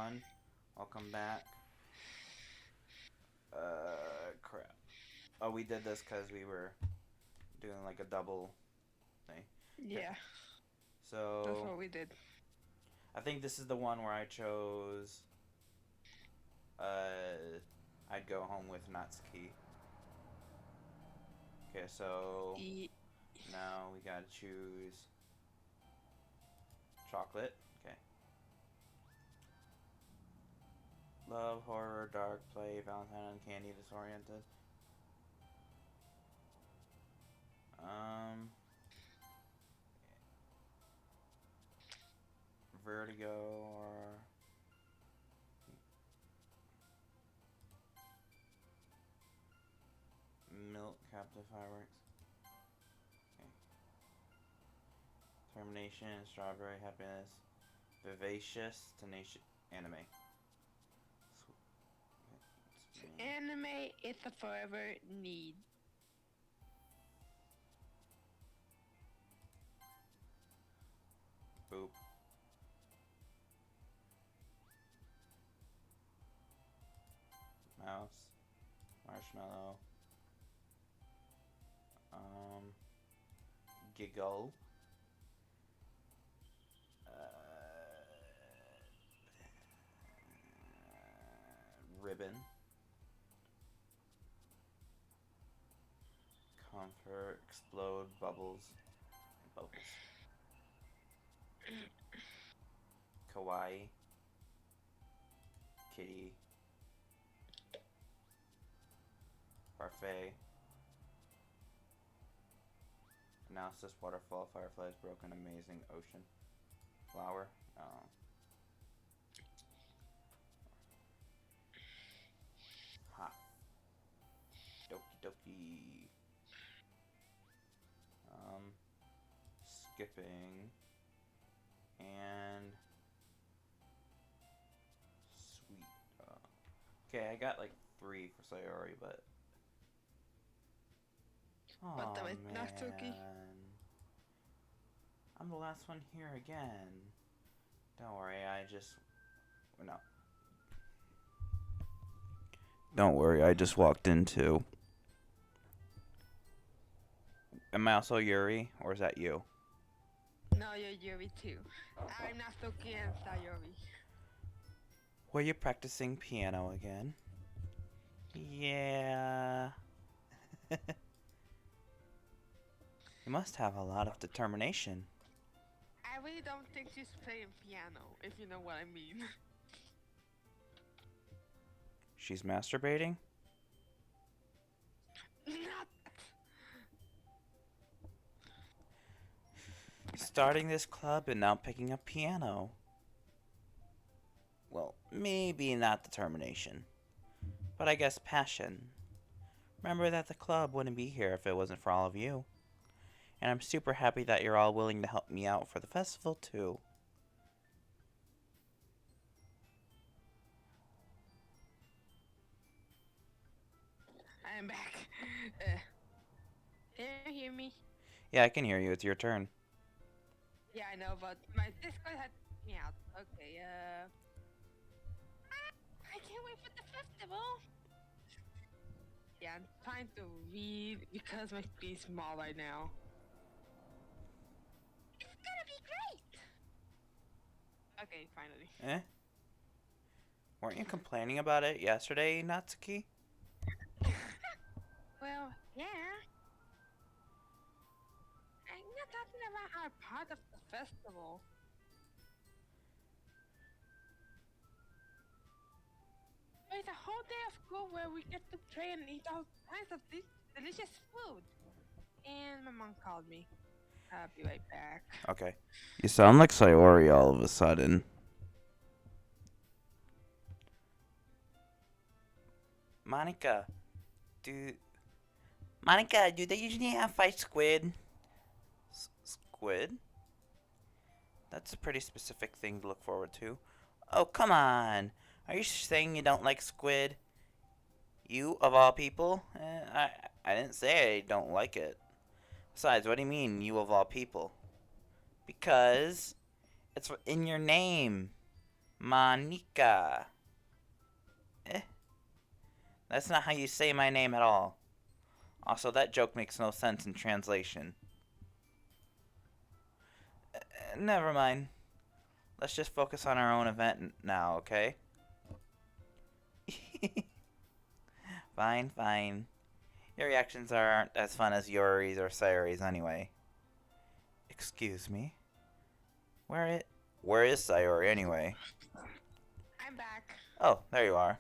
everyone. Welcome back. Crap. Oh, we did this because we were doing like a double thing. Yeah, that's So, what we did. I think this is the one where I chose, uh, I'd go home with Natsuki. Okay, so E- now we gotta choose chocolate. Okay. Love, horror, dark, play, Valentine, candy, disoriented. Um, Vertigo or Milk, Captive Fireworks. Okay. Termination, Strawberry, Happiness, Vivacious, Tenacious, Anime. Anime is a forever need. Boop. Mouse, Marshmallow, um, Giggle, Ribbon, Comfort, Explode, Bubbles, Kawaii, Kitty, Parfait, Analysis, Waterfall, Fireflies, Broken, Amazing, Ocean, Flower, Hot, Doki Doki, um, Skipping, and Sweet. Okay, I got like 3 for Sayori, but But oh with Natsuki, man, I'm the last one here again. Don't worry, no. Don't worry, I just walked into. Am I also Yuri, or is that you? no, you're Yuri too. I'm Natsuki and Sayori. Were you practicing piano again? Yeah. You must have a lot of determination. I really don't think she's playing piano, if you know what I mean. She's masturbating? Not. Starting this club and now picking up piano. Well, maybe not determination, but I guess passion. Remember that the club wouldn't be here if it wasn't for all of you. And I'm super happy that you're all willing to help me out for the festival, too. I'm back. Can you hear me? Yeah, I can hear you. It's your turn. Yeah, I know, but my Discord had me out. Okay, I can't wait for the festival. Yeah, I'm trying to read because my speed's small right now. It's gonna be great! Okay, finally. Eh? Weren't you complaining about it yesterday, Natsuki? Well, yeah. I'm not talking about our part of the festival. There's a whole day of school where we get to play and eat all kinds of delicious food. And my mom called me. I'll be right back. Okay. You sound like Sayori all of a sudden. Monica, do do they usually have fight squid? Squid? That's a pretty specific thing to look forward to. Oh, come on. Are you saying you don't like squid? You, of all people? I didn't say I don't like it. Besides, what do you mean, you of all people? Because it's in your name. Monica. Eh, that's not how you say my name at all. Also, that joke makes no sense in translation. Never mind. Let's just focus on our own event now, okay? Fine, fine. Your reactions aren't as fun as Yuri's or Sayori's anyway. Excuse me? Where is Sayori anyway? I'm back. Oh, there you are.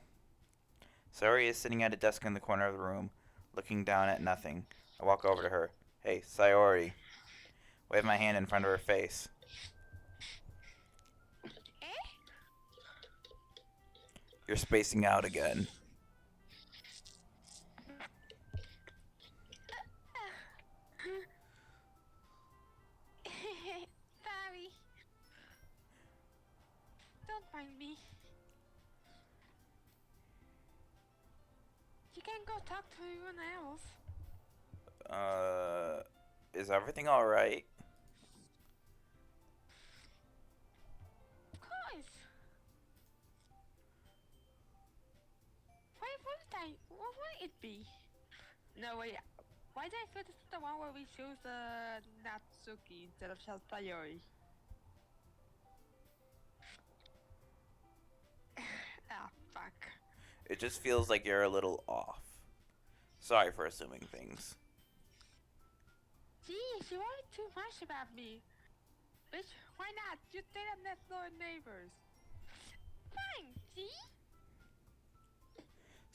Sayori is sitting at a desk in the corner of the room, looking down at nothing. I walk over to her. Hey, Sayori. Wave my hand in front of her face. Eh? You're spacing out again. Sorry. Don't mind me. You can go talk to everyone else. Is everything alright? Of course. Why would I? What would it be? No, wait. Why did I feel this is the one where we choose Natsuki instead of Sayori? Ah, fuck. It just feels like you're a little off. Sorry for assuming things. Geez, you worry too much about me. Bitch, why not? You stay up next door neighbors. Fine, see?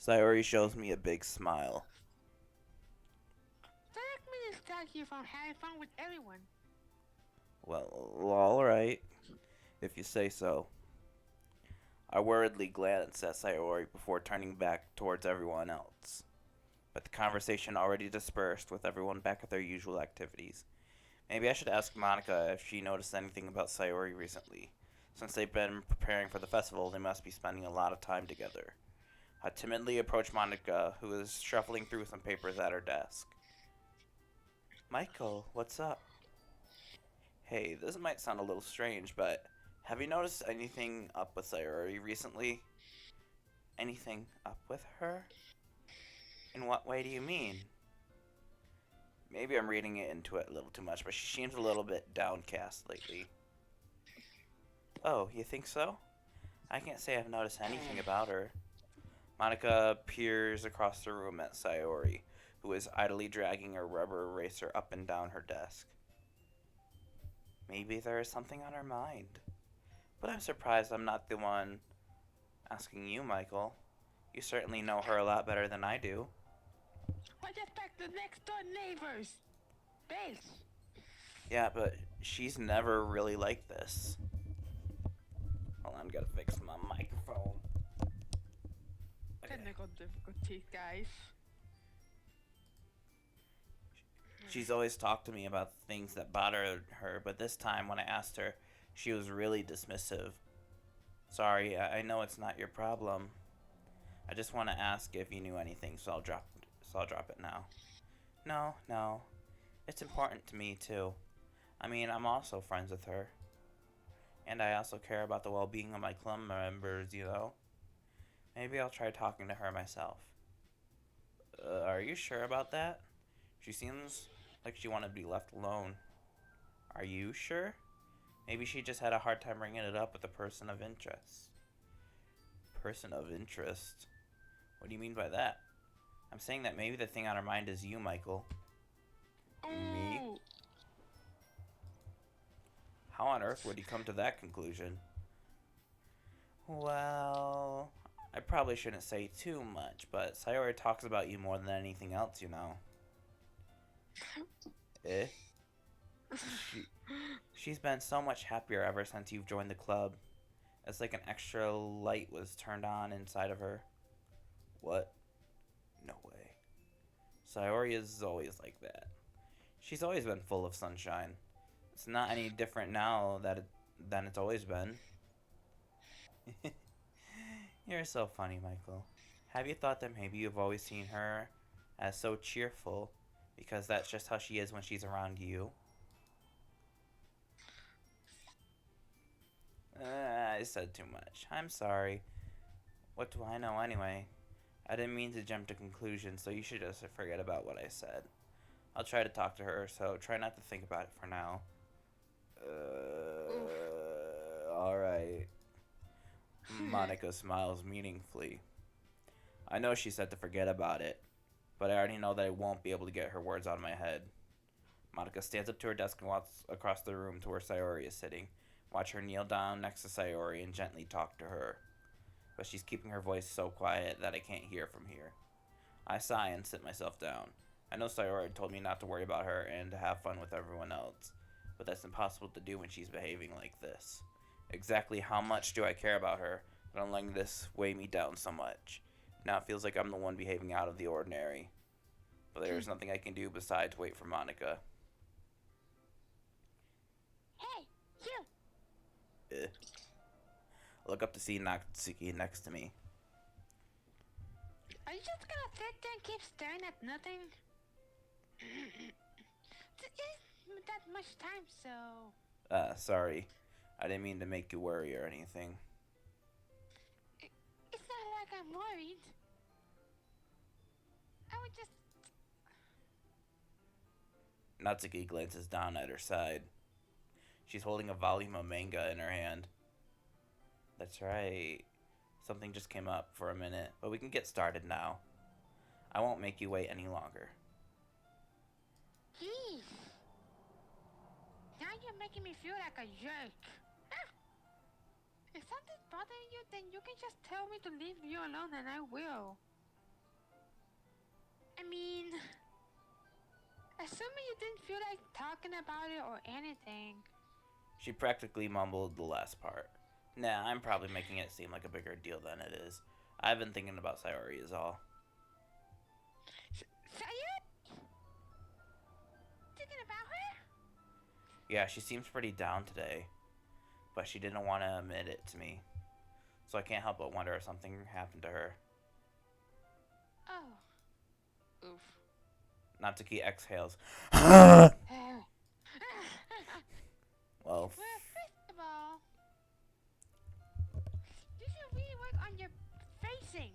Sayori shows me a big smile. Don't let me distract you from having fun with everyone. Well, alright. If you say so. I worriedly glanced at Sayori before turning back towards everyone else. But the conversation already dispersed with everyone back at their usual activities. Maybe I should ask Monica if she noticed anything about Sayori recently. Since they've been preparing for the festival, they must be spending a lot of time together. I timidly approached Monica, who is shuffling through some papers at her desk. Michael, what's up? Hey, this might sound a little strange, but have you noticed anything up with Sayori recently? Anything up with her? In what way do you mean? Maybe I'm reading it into it a little too much, but she seems a little bit downcast lately. Oh, you think so? I can't say I've noticed anything about her. Monica peers across the room at Sayori, who is idly dragging a rubber eraser up and down her desk. Maybe there is something on her mind. But I'm surprised I'm not the one asking you, Michael. You certainly know her a lot better than I do. What about the next door neighbors? Bitch. Yeah, but she's never really like this. Hold on, gotta fix my microphone. Okay. Technical difficulties, guys. She's always talked to me about things that bothered her, but this time when I asked her, she was really dismissive. Sorry, I know it's not your problem. I just want to ask if you knew anything, so I'll drop it now. No. It's important to me too. I mean, I'm also friends with her. And I also care about the well-being of my club members, you know. Maybe I'll try talking to her myself. Are you sure about that? She seems like she wanted to be left alone. Are you sure? Maybe she just had a hard time bringing it up with a person of interest. Person of interest? What do you mean by that? I'm saying that maybe the thing on her mind is you, Michael. Me? Ooh. How on earth would you come to that conclusion? Well, I probably shouldn't say too much, but Sayori talks about you more than anything else, you know. Eh? She's been so much happier ever since you've joined the club. It's like an extra light was turned on inside of her. What? No way. Sayori is always like that. She's always been full of sunshine. It's not any different now than it's always been. You're so funny, Michael. Have you thought that maybe you've always seen her as so cheerful because that's just how she is when she's around you? I said too much. I'm sorry. What do I know anyway? I didn't mean to jump to conclusions, so you should just forget about what I said. I'll try to talk to her, so try not to think about it for now. Oof. Alright. Monica smiles meaningfully. I know she said to forget about it, but I already know that I won't be able to get her words out of my head. Monica stands up to her desk and walks across the room to where Sayori is sitting. Watch her kneel down next to Sayori and gently talk to her. But she's keeping her voice so quiet that I can't hear from here. I sigh and sit myself down. I know Sayori told me not to worry about her and to have fun with everyone else, but that's impossible to do when she's behaving like this. Exactly how much do I care about her that I'm letting this weigh me down so much? Now it feels like I'm the one behaving out of the ordinary. But there's nothing I can do besides wait for Monica. Hey, you! I look up to see Natsuki next to me. Are you just gonna sit there and keep staring at nothing? There isn't that much time, so... Sorry. I didn't mean to make you worry or anything. It's not like I'm worried. I would just... Natsuki glances down at her side. She's holding a volume of manga in her hand. That's right. Something just came up for a minute, but we can get started now. I won't make you wait any longer. Jeez. Now you're making me feel like a jerk. If something's bothering you, then you can just tell me to leave you alone and I will. I mean... Assuming you didn't feel like talking about it or anything. She practically mumbled the last part. Nah, I'm probably making it seem like a bigger deal than it is. I've been thinking about Sayori is all. Sayori? Thinking about her? Yeah, she seems pretty down today, but she didn't want to admit it to me. So I can't help but wonder if something happened to her. Oh. Oof. Natsuki exhales. Well, Well, first of all, you should really work on your facing.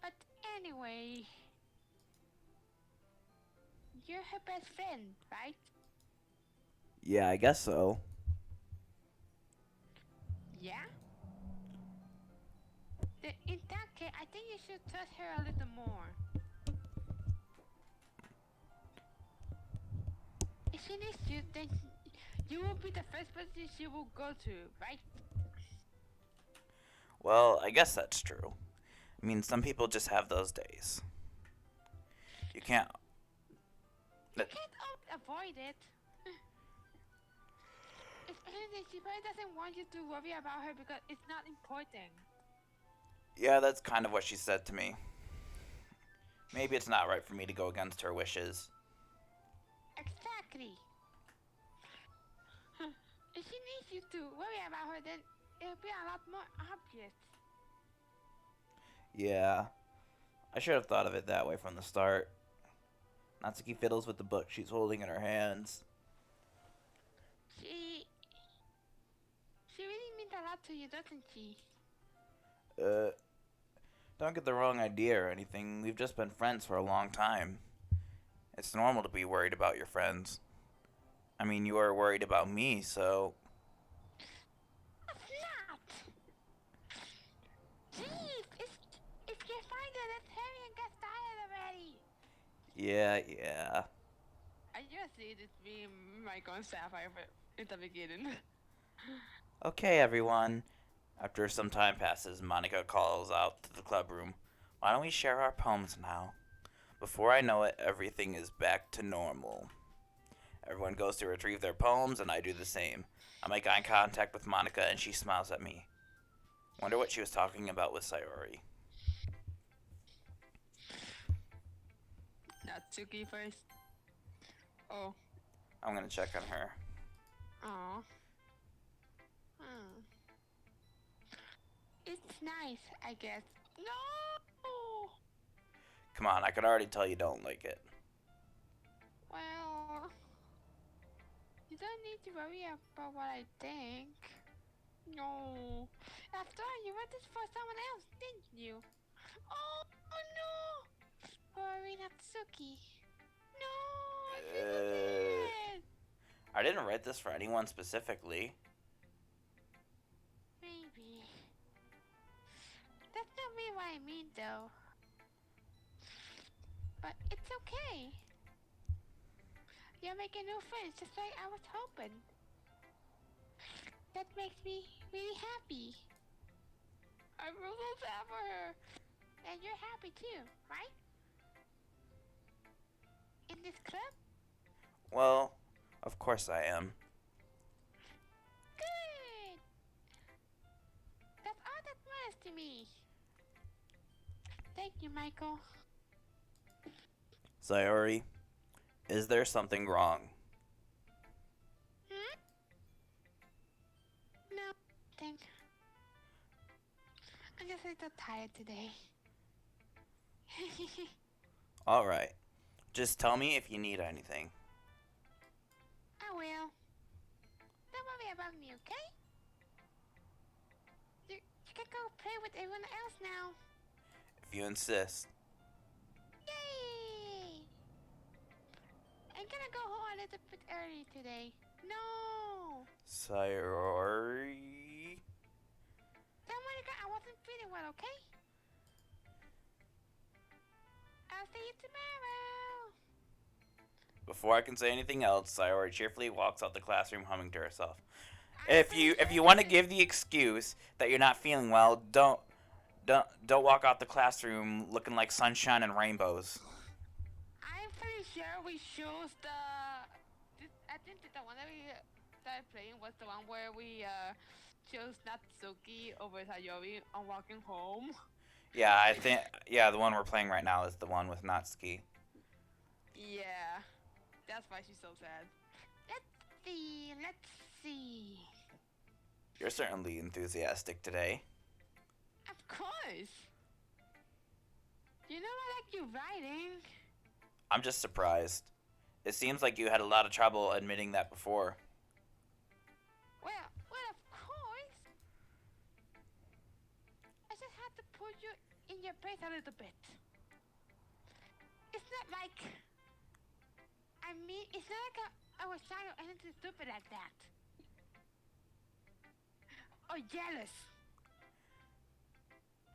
But anyway, you're her best friend, right? yeah, I guess so. Yeah? Then in that case, I think you should trust her a little more. If she needs you, then you will be the first person she will go to, right? Well, I guess that's true. I mean, some people just have those days. You can't. You can't avoid it. If anything, she probably doesn't want you to worry about her because it's not important. Yeah, that's kind of what she said to me. Maybe it's not right for me to go against her wishes. Exactly. If she needs you to worry about her, then it'll be a lot more obvious. Yeah, I should have thought of it that way from the start. Natsuki fiddles with the book she's holding in her hands. She really means a lot to you, doesn't she? Don't get the wrong idea or anything. We've just been friends for a long time. It's normal to be worried about your friends. I mean, you are worried about me, so... It's not! Jeez, if you find it, let's hurry and get started already! Yeah. I just see this being my concept in the beginning. Okay, everyone. After some time passes, Monica calls out to the club room. Why don't we share our poems now? Before I know it, everything is back to normal. Everyone goes to retrieve their poems, and I do the same. I make eye contact with Monica, and she smiles at me. Wonder what she was talking about with Sayori. Natsuki first. Oh. I'm gonna check on her. Aw. It's nice, I guess. No! Come on, I can already tell you don't like it. Well, you don't need to worry about what I think. No. After all, you wrote this for someone else, didn't you? Oh no! Poor Natsuki. No, I shouldn't did. I didn't write this for anyone specifically. Maybe. That's not really what I mean, though. But it's okay. You're making new friends just like I was hoping. That makes me really happy. I'm so sad for her. And you're happy too, right? In this club? Well, of course I am. Good! That's all that matters to me. Thank you, Michael. Sayori, is there something wrong? Hmm? No, thank. I'm just a little tired today. Alright. Just tell me if you need anything. I will. Don't worry about me, okay? You can go play with everyone else now. If you insist. Yay! I'm gonna go home a little bit early today. No! Sayori? Tell Monica I wasn't feeling well, okay? I'll see you tomorrow. Before I can say anything else, Sayori cheerfully walks out the classroom humming to herself. If you want to give the excuse that you're not feeling well, don't walk out the classroom looking like sunshine and rainbows. I'm pretty sure we chose I think that the one that we started playing was the one where we chose Natsuki over Sayori on walking home. Yeah, the one we're playing right now is the one with Natsuki. Yeah, that's why she's so sad. Let's see. You're certainly enthusiastic today. Of course. You know I like you writing. I'm just surprised. It seems like you had a lot of trouble admitting that before. Well, of course. I just had to put you in your place a little bit. It's not like... it's not like I was shy or anything stupid like that. Or jealous.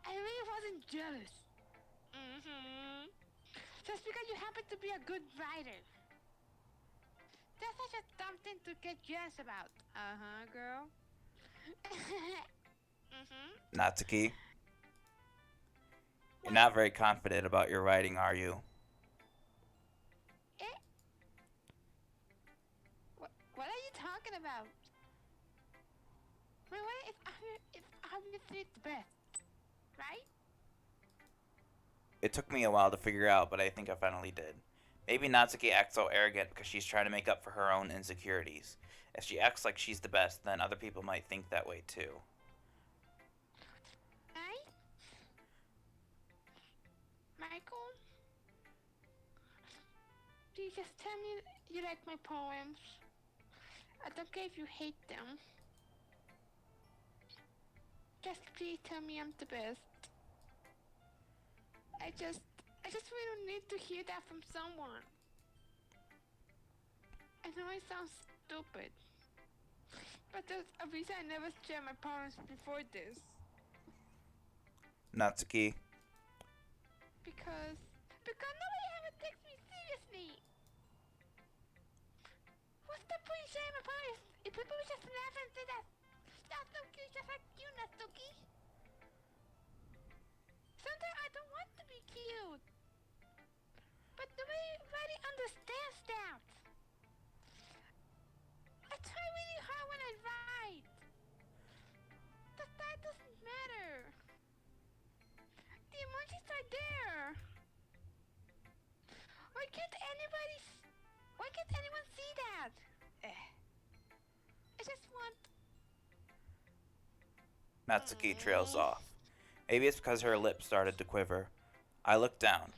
I really wasn't jealous. Just because you happen to be a good writer. That's such a dumb thing to get jealous about. Girl. Natsuki, you're not very confident about your writing, are you? What are you talking about? My writing is obviously the best, right? It took me a while to figure out, but I think I finally did. Maybe Natsuki acts so arrogant because she's trying to make up for her own insecurities. If she acts like she's the best, then other people might think that way too. Right? Michael? Please just tell me you like my poems. I don't care if you hate them. Just please tell me I'm the best. I just really need to hear that from someone. I know it sounds stupid, but there's a reason I never shared my poems before this. Natsuki. Because nobody ever takes me seriously. What's the point of sharing my poems if people will just laugh and say that that's so cute, just like you, Natsuki? Sometimes I don't want to be cute. But nobody understands that. I try really hard when I write. The style doesn't matter. The emojis are there. Why can't anyone see that? I just want... Natsuki trails off. Maybe it's because her lips started to quiver. I look down.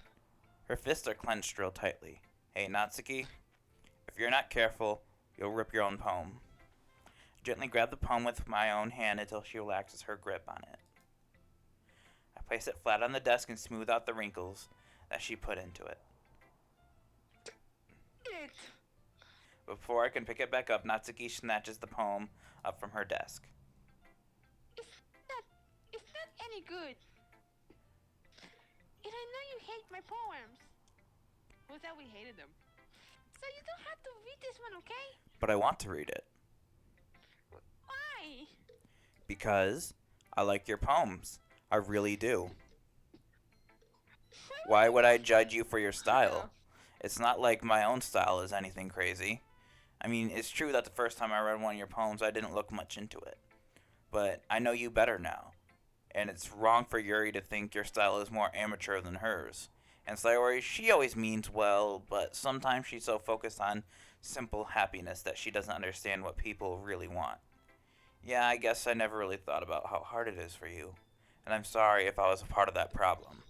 Her fists are clenched real tightly. Hey, Natsuki, if you're not careful, You'll rip your own poem. Gently grab the poem with my own hand until she relaxes her grip on it. I place it flat on the desk and smooth out the wrinkles that she put into it. Before I can pick it back up, Natsuki snatches the poem up from her desk. It's not any good. And I know you hate my poems. Who said we hated them? So you don't have to read this one, okay? But I want to read it. Why? Because I like your poems. I really do. Why would I judge you for your style? It's not like my own style is anything crazy. I mean, it's true that the first time I read one of your poems, I didn't look much into it. But I know you better now. And it's wrong for Yuri to think your style is more amateur than hers. And Sayori, she always means well, but sometimes she's so focused on simple happiness that she doesn't understand what people really want. Yeah, I guess I never really thought about how hard it is for you. And I'm sorry if I was a part of that problem.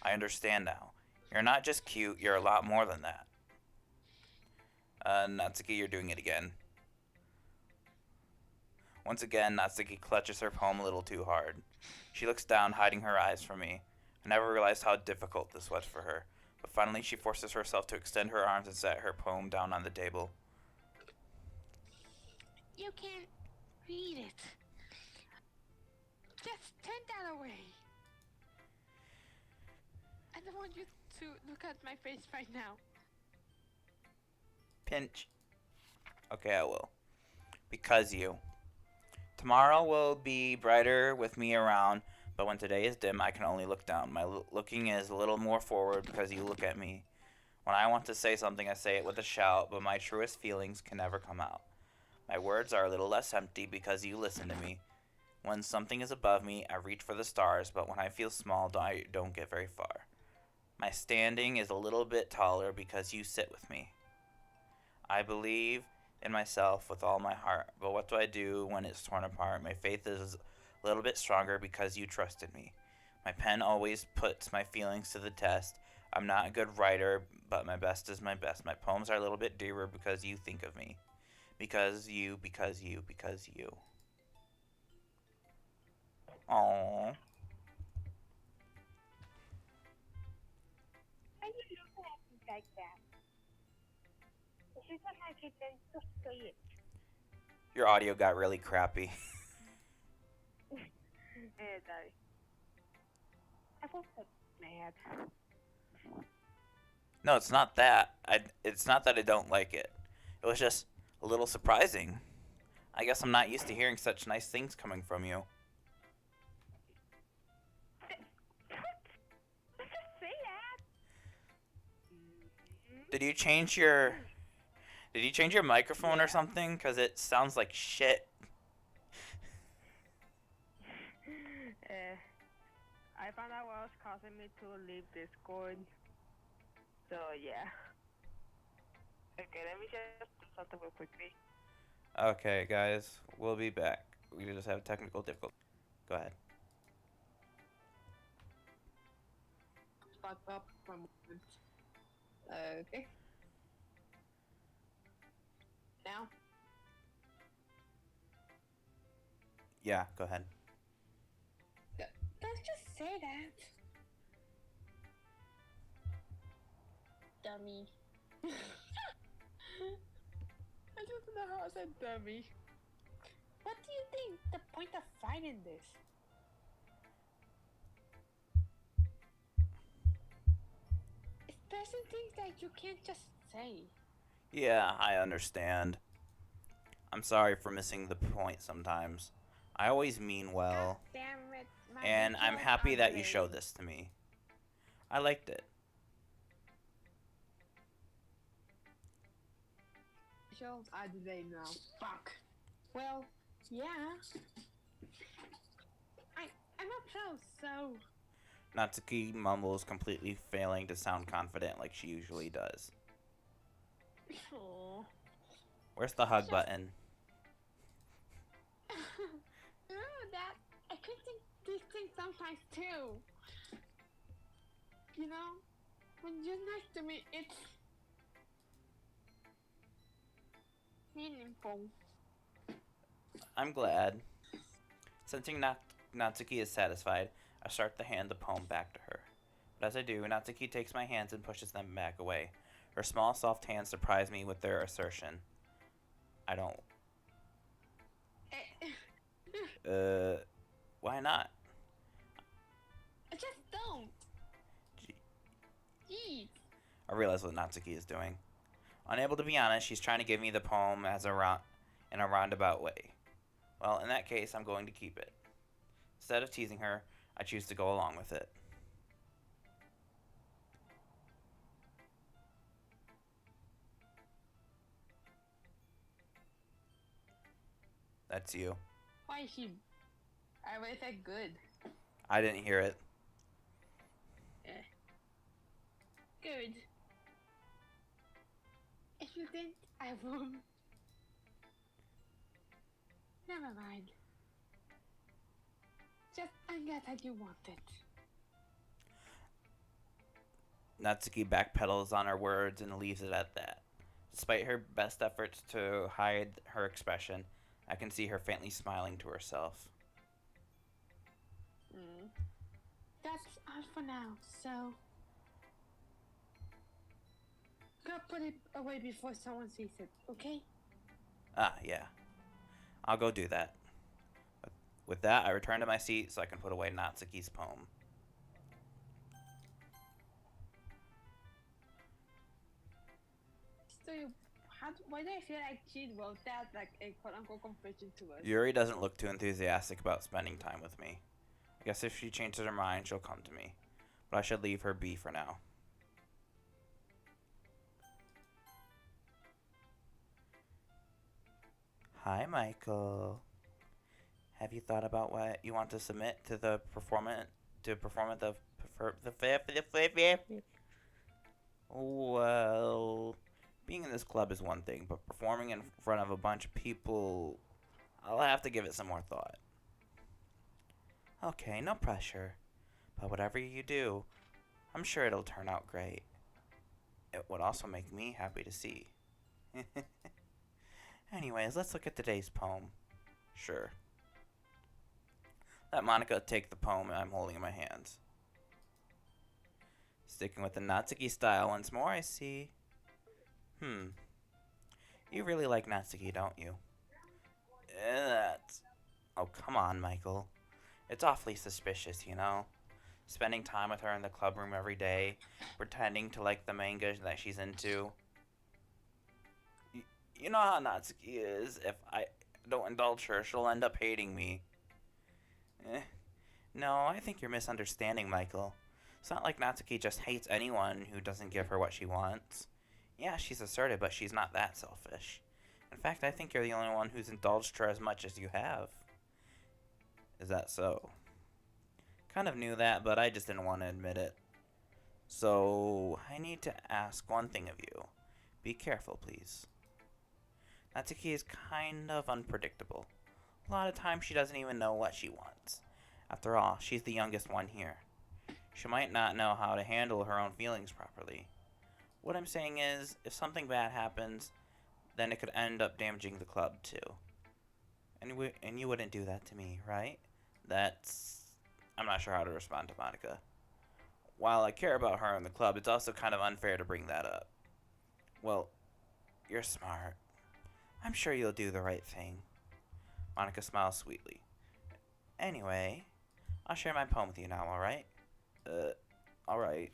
I understand now. You're not just cute, you're a lot more than that. Natsuki, you're doing it again. Once again, Natsuki clutches her poem a little too hard. She looks down, hiding her eyes from me. I never realized how difficult this was for her, but finally she forces herself to extend her arms and set her poem down on the table. You can't read it. Just turn that away. I don't want you to look at my face right now. Pinch. Okay, I will. Because you. Tomorrow will be brighter with me around, but when today is dim, I can only look down. My looking is a little more forward because you look at me. When I want to say something, I say it with a shout, but my truest feelings can never come out. My words are a little less empty because you listen to me. When something is above me, I reach for the stars, but when I feel small, I don't get very far. My standing is a little bit taller because you sit with me. I believe in myself with all my heart, but what do I do when it's torn apart? My faith is a little bit stronger because you trusted me. My pen always puts my feelings to the test. I'm not a good writer, but my best is my best. My poems are a little bit dearer because you think of me. Because you. Aww. Why you looking at me like that? This isn't like it is to say it. Your audio got really crappy. Sorry. I was so mad. No, it's not that. It's not that I don't like it. It was just a little surprising. I guess I'm not used to hearing such nice things coming from you. Let's just say that. Did you change your microphone or something? Cause it sounds like shit. I found out what was causing me to leave Discord. So yeah. Okay, let me just do something real quickly. Okay, guys, we'll be back. We just have technical difficulty. Go ahead. Fuck up for a moment. Okay. Now? Yeah, go ahead. Don't just say that. Dummy. I just don't know how I said dummy. What do you think the point of fighting this? There's some things that you can't just say. Yeah, I understand. I'm sorry for missing the point sometimes. I always mean well, God damn it. My and I'm videos happy are that you delayed. showed this to me. I liked it. Shows are delayed now. Fuck. Well, yeah. I'm not pro, so. Natsuki mumbles, completely failing to sound confident like she usually does. Aww. Where's the hug button? Remember that? I could think these things sometimes too. You know, when you're nice to me, it's. Meaningful. I'm glad. Sensing Natsuki is satisfied, I start to hand the poem back to her. But as I do, Natsuki takes my hands and pushes them back away. Her small, soft hands surprise me with their assertion. I don't. Why not? Just don't. Gee, Jeez. I realize what Natsuki is doing. Unable to be honest, she's trying to give me the poem in a roundabout way. Well, in that case, I'm going to keep it. Instead of teasing her, I choose to go along with it. That's you. Why is she? I would have said good. I didn't hear it. Good. If you didn't, I will. Never mind. Just I'm glad that you want it. Natsuki backpedals on her words and leaves it at that. Despite her best efforts to hide her expression, I can see her faintly smiling to herself. That's all for now, so go put it away before someone sees it, okay? Ah, yeah. I'll go do that. With that, I return to my seat so I can put away Natsuki's poem. So, why do I feel like she wrote that like a quote-unquote confession to us? Yuri doesn't look too enthusiastic about spending time with me. I guess if she changes her mind, she'll come to me. But I should leave her be for now. Hi, Michael. Have you thought about what you want to submit to the performance Well, being in this club is one thing, but performing in front of a bunch of people, I'll have to give it some more thought. Okay, no pressure. But whatever you do, I'm sure it'll turn out great. It would also make me happy to see. Anyways, let's look at today's poem. Sure. Let Monica take the poem I'm holding in my hands. Sticking with the Natsuki style once more, I see. You really like Natsuki, don't you? That's... Oh, come on, Michael. It's awfully suspicious, you know? Spending time with her in the club room every day, pretending to like the manga that she's into. You know how Natsuki is. If I don't indulge her, she'll end up hating me. No, I think you're misunderstanding, Michael. It's not like Natsuki just hates anyone who doesn't give her what she wants. Yeah, she's assertive, but she's not that selfish. In fact, I think you're the only one who's indulged her as much as you have. Is that so? Kind of knew that, but I just didn't want to admit it. So, I need to ask one thing of you. Be careful, please. Natsuki is kind of unpredictable. A lot of times she doesn't even know what she wants. After all, she's the youngest one here. She might not know how to handle her own feelings properly. What I'm saying is, if something bad happens, then it could end up damaging the club too. And you wouldn't do that to me, right? I'm not sure how to respond to Monica. While I care about her and the club, it's also kind of unfair to bring that up. Well, you're smart. I'm sure you'll do the right thing. Monica smiles sweetly. Anyway, I'll share my poem with you now, alright? Alright.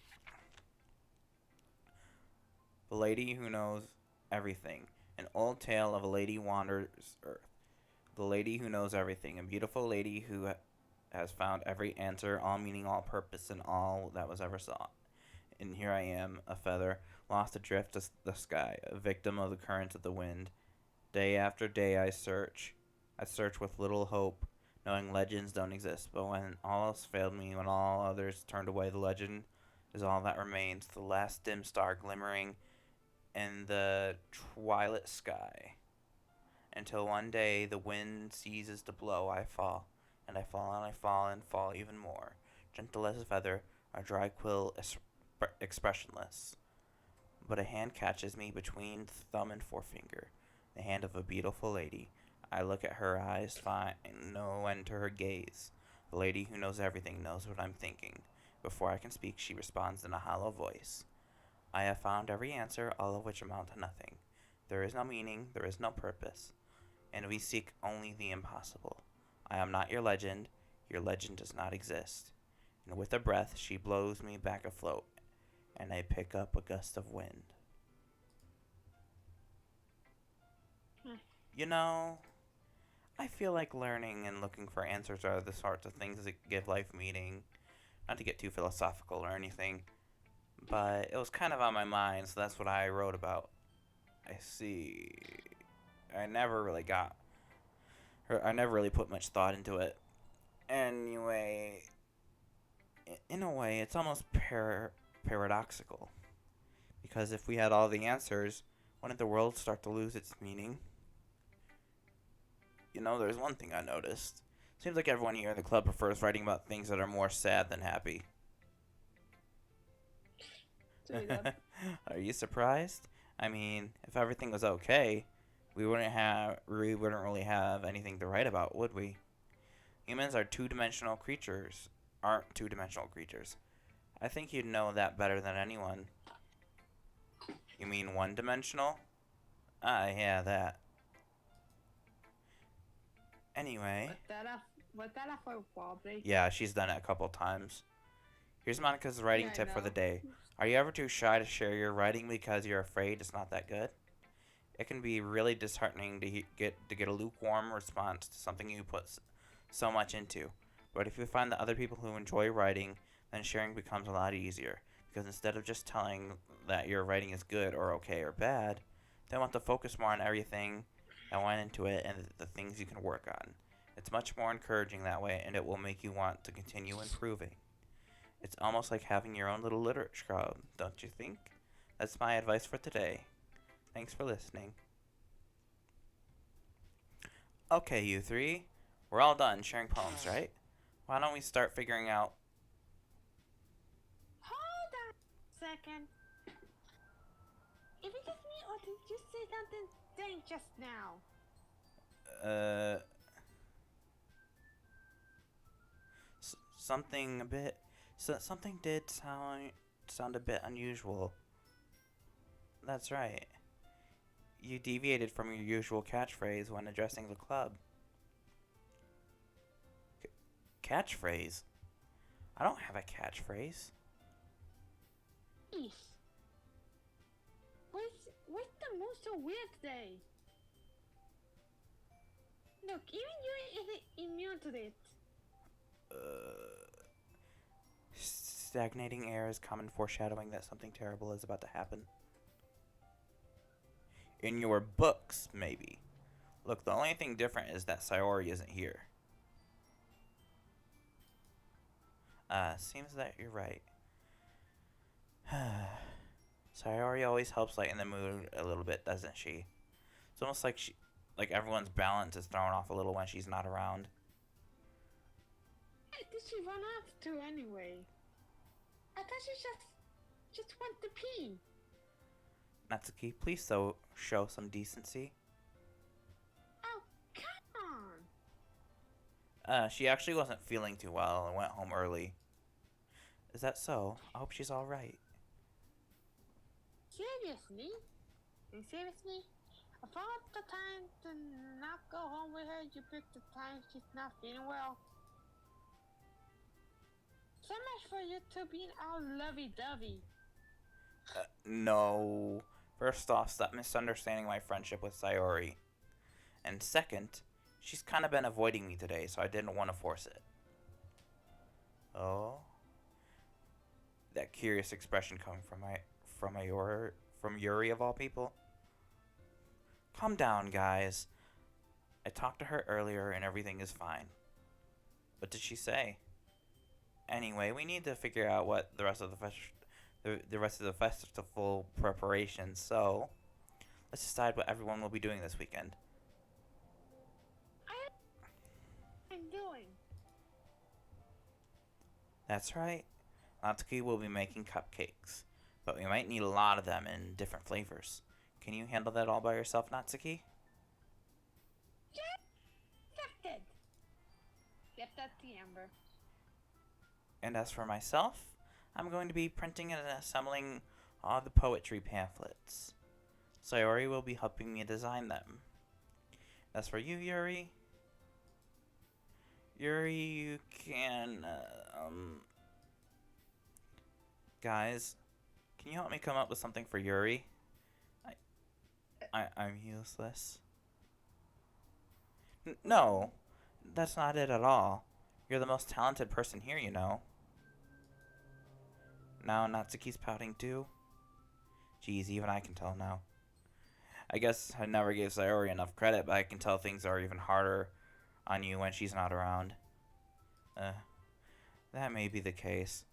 The Lady Who Knows Everything. An old tale of a lady wanders Earth. The lady who knows everything. A beautiful lady who has found every answer, all meaning, all purpose, and all that was ever sought. And here I am, a feather, lost adrift to the sky, a victim of the currents of the wind. Day after day I search with little hope, knowing legends don't exist. But when all else failed me, when all others turned away, the legend is all that remains, the last dim star glimmering in the twilight sky. Until one day the wind ceases to blow, I fall, and I fall, and I fall, and fall even more, gentle as a feather, a dry quill expressionless. But a hand catches me between thumb and forefinger. The hand of a beautiful lady. I look at her eyes, find no end to her gaze. The lady who knows everything knows what I'm thinking. Before I can speak, she responds in a hollow voice. I have found every answer, all of which amount to nothing. There is no meaning, there is no purpose, and we seek only the impossible. I am not your legend does not exist. And with a breath, she blows me back afloat, and I pick up a gust of wind. You know, I feel like learning and looking for answers are the sorts of things that give life meaning. Not to get too philosophical or anything, but it was kind of on my mind, so that's what I wrote about. I see. I never really put much thought into it. Anyway, in a way, it's almost paradoxical. Because if we had all the answers, wouldn't the world start to lose its meaning? You know, there's one thing I noticed. Seems like everyone here in the club prefers writing about things that are more sad than happy. Are you surprised? I mean, if everything was okay, we wouldn't really have anything to write about, would we? Humans are aren't two-dimensional creatures. I think you'd know that better than anyone. You mean one-dimensional? Ah, yeah, that. Anyway. Was that a for Wobbly? Yeah, she's done it a couple times. Here's Monica's writing Yeah, I tip for the know. day. Are you ever too shy to share your writing because you're afraid it's not that good? It can be really disheartening to get a lukewarm response to something you put so much into. But if you find that other people who enjoy writing, then sharing becomes a lot easier. Because instead of just telling that your writing is good or okay or bad, they want to focus more on everything that went into it and the things you can work on. It's much more encouraging that way, and it will make you want to continue improving. It's almost like having your own little literature club, don't you think? That's my advice for today. Thanks for listening. Okay, you three. We're all done sharing poems, right? Why don't we start figuring out... Hold on a second. Is it just me, or did you say something dang just now? Something a bit... something did sound a bit unusual. That's right. You deviated from your usual catchphrase when addressing the club. Catchphrase? I don't have a catchphrase. Eesh. What's the mood so weird today? Look, even you isn't immune to it. Stagnating air is common foreshadowing that something terrible is about to happen. In your books, maybe. Look, the only thing different is that Sayori isn't here. Seems that you're right. Sayori always helps lighten the mood a little bit, doesn't she? It's almost like everyone's balance is thrown off a little when she's not around. Where did she run off to anyway? I thought she just went to pee. Natsuki, please show some decency. Oh, come on. She actually wasn't feeling too well and went home early. Is that so? I hope she's alright. Seriously? Of all the time to not go home with her, you picked the time she's not feeling well. So much for you two being all lovey-dovey. No. First off, stop misunderstanding my friendship with Sayori. And second, she's kind of been avoiding me today, so I didn't want to force it. Oh? That curious expression coming from Yuri of all people? Calm down, guys. I talked to her earlier and everything is fine. What did she say? Anyway, we need to figure out what the rest of the festival preparations. So, let's decide what everyone will be doing this weekend. I'm doing. That's right. Natsuki will be making cupcakes, but we might need a lot of them in different flavors. Can you handle that all by yourself, Natsuki? Yep, that's the Amber. And as for myself, I'm going to be printing and assembling all the poetry pamphlets. Sayori will be helping me design them. As for you, Yuri, you can, guys, can you help me come up with something for Yuri? I'm useless. No, that's not it at all. You're the most talented person here, you know. Now Natsuki's pouting too. Geez, even I can tell now. I guess I never gave Sayori enough credit, but I can tell things are even harder on you when she's not around. That may be the case.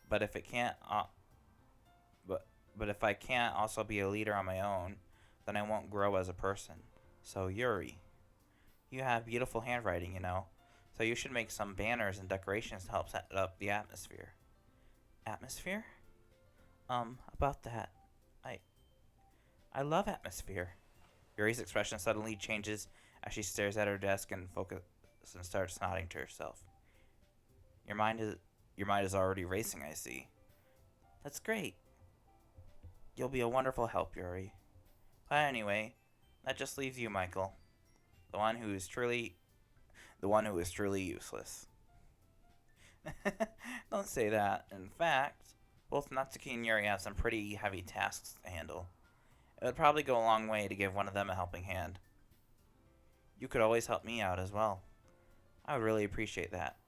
But if it can't, but if I can't also be a leader on my own, then I won't grow as a person. So Yuri, you have beautiful handwriting, you know. So you should make some banners and decorations to help set up the atmosphere. Atmosphere? About that. I love atmosphere. Yuri's expression suddenly changes as she stares at her desk and starts nodding to herself. Your mind is already racing, I see. That's great. You'll be a wonderful help, Yuri. But anyway, that just leaves you, Michael. The one who is truly useless. Don't say that. In fact, both Natsuki and Yuri have some pretty heavy tasks to handle. It would probably go a long way to give one of them a helping hand. You could always help me out as well. I would really appreciate that.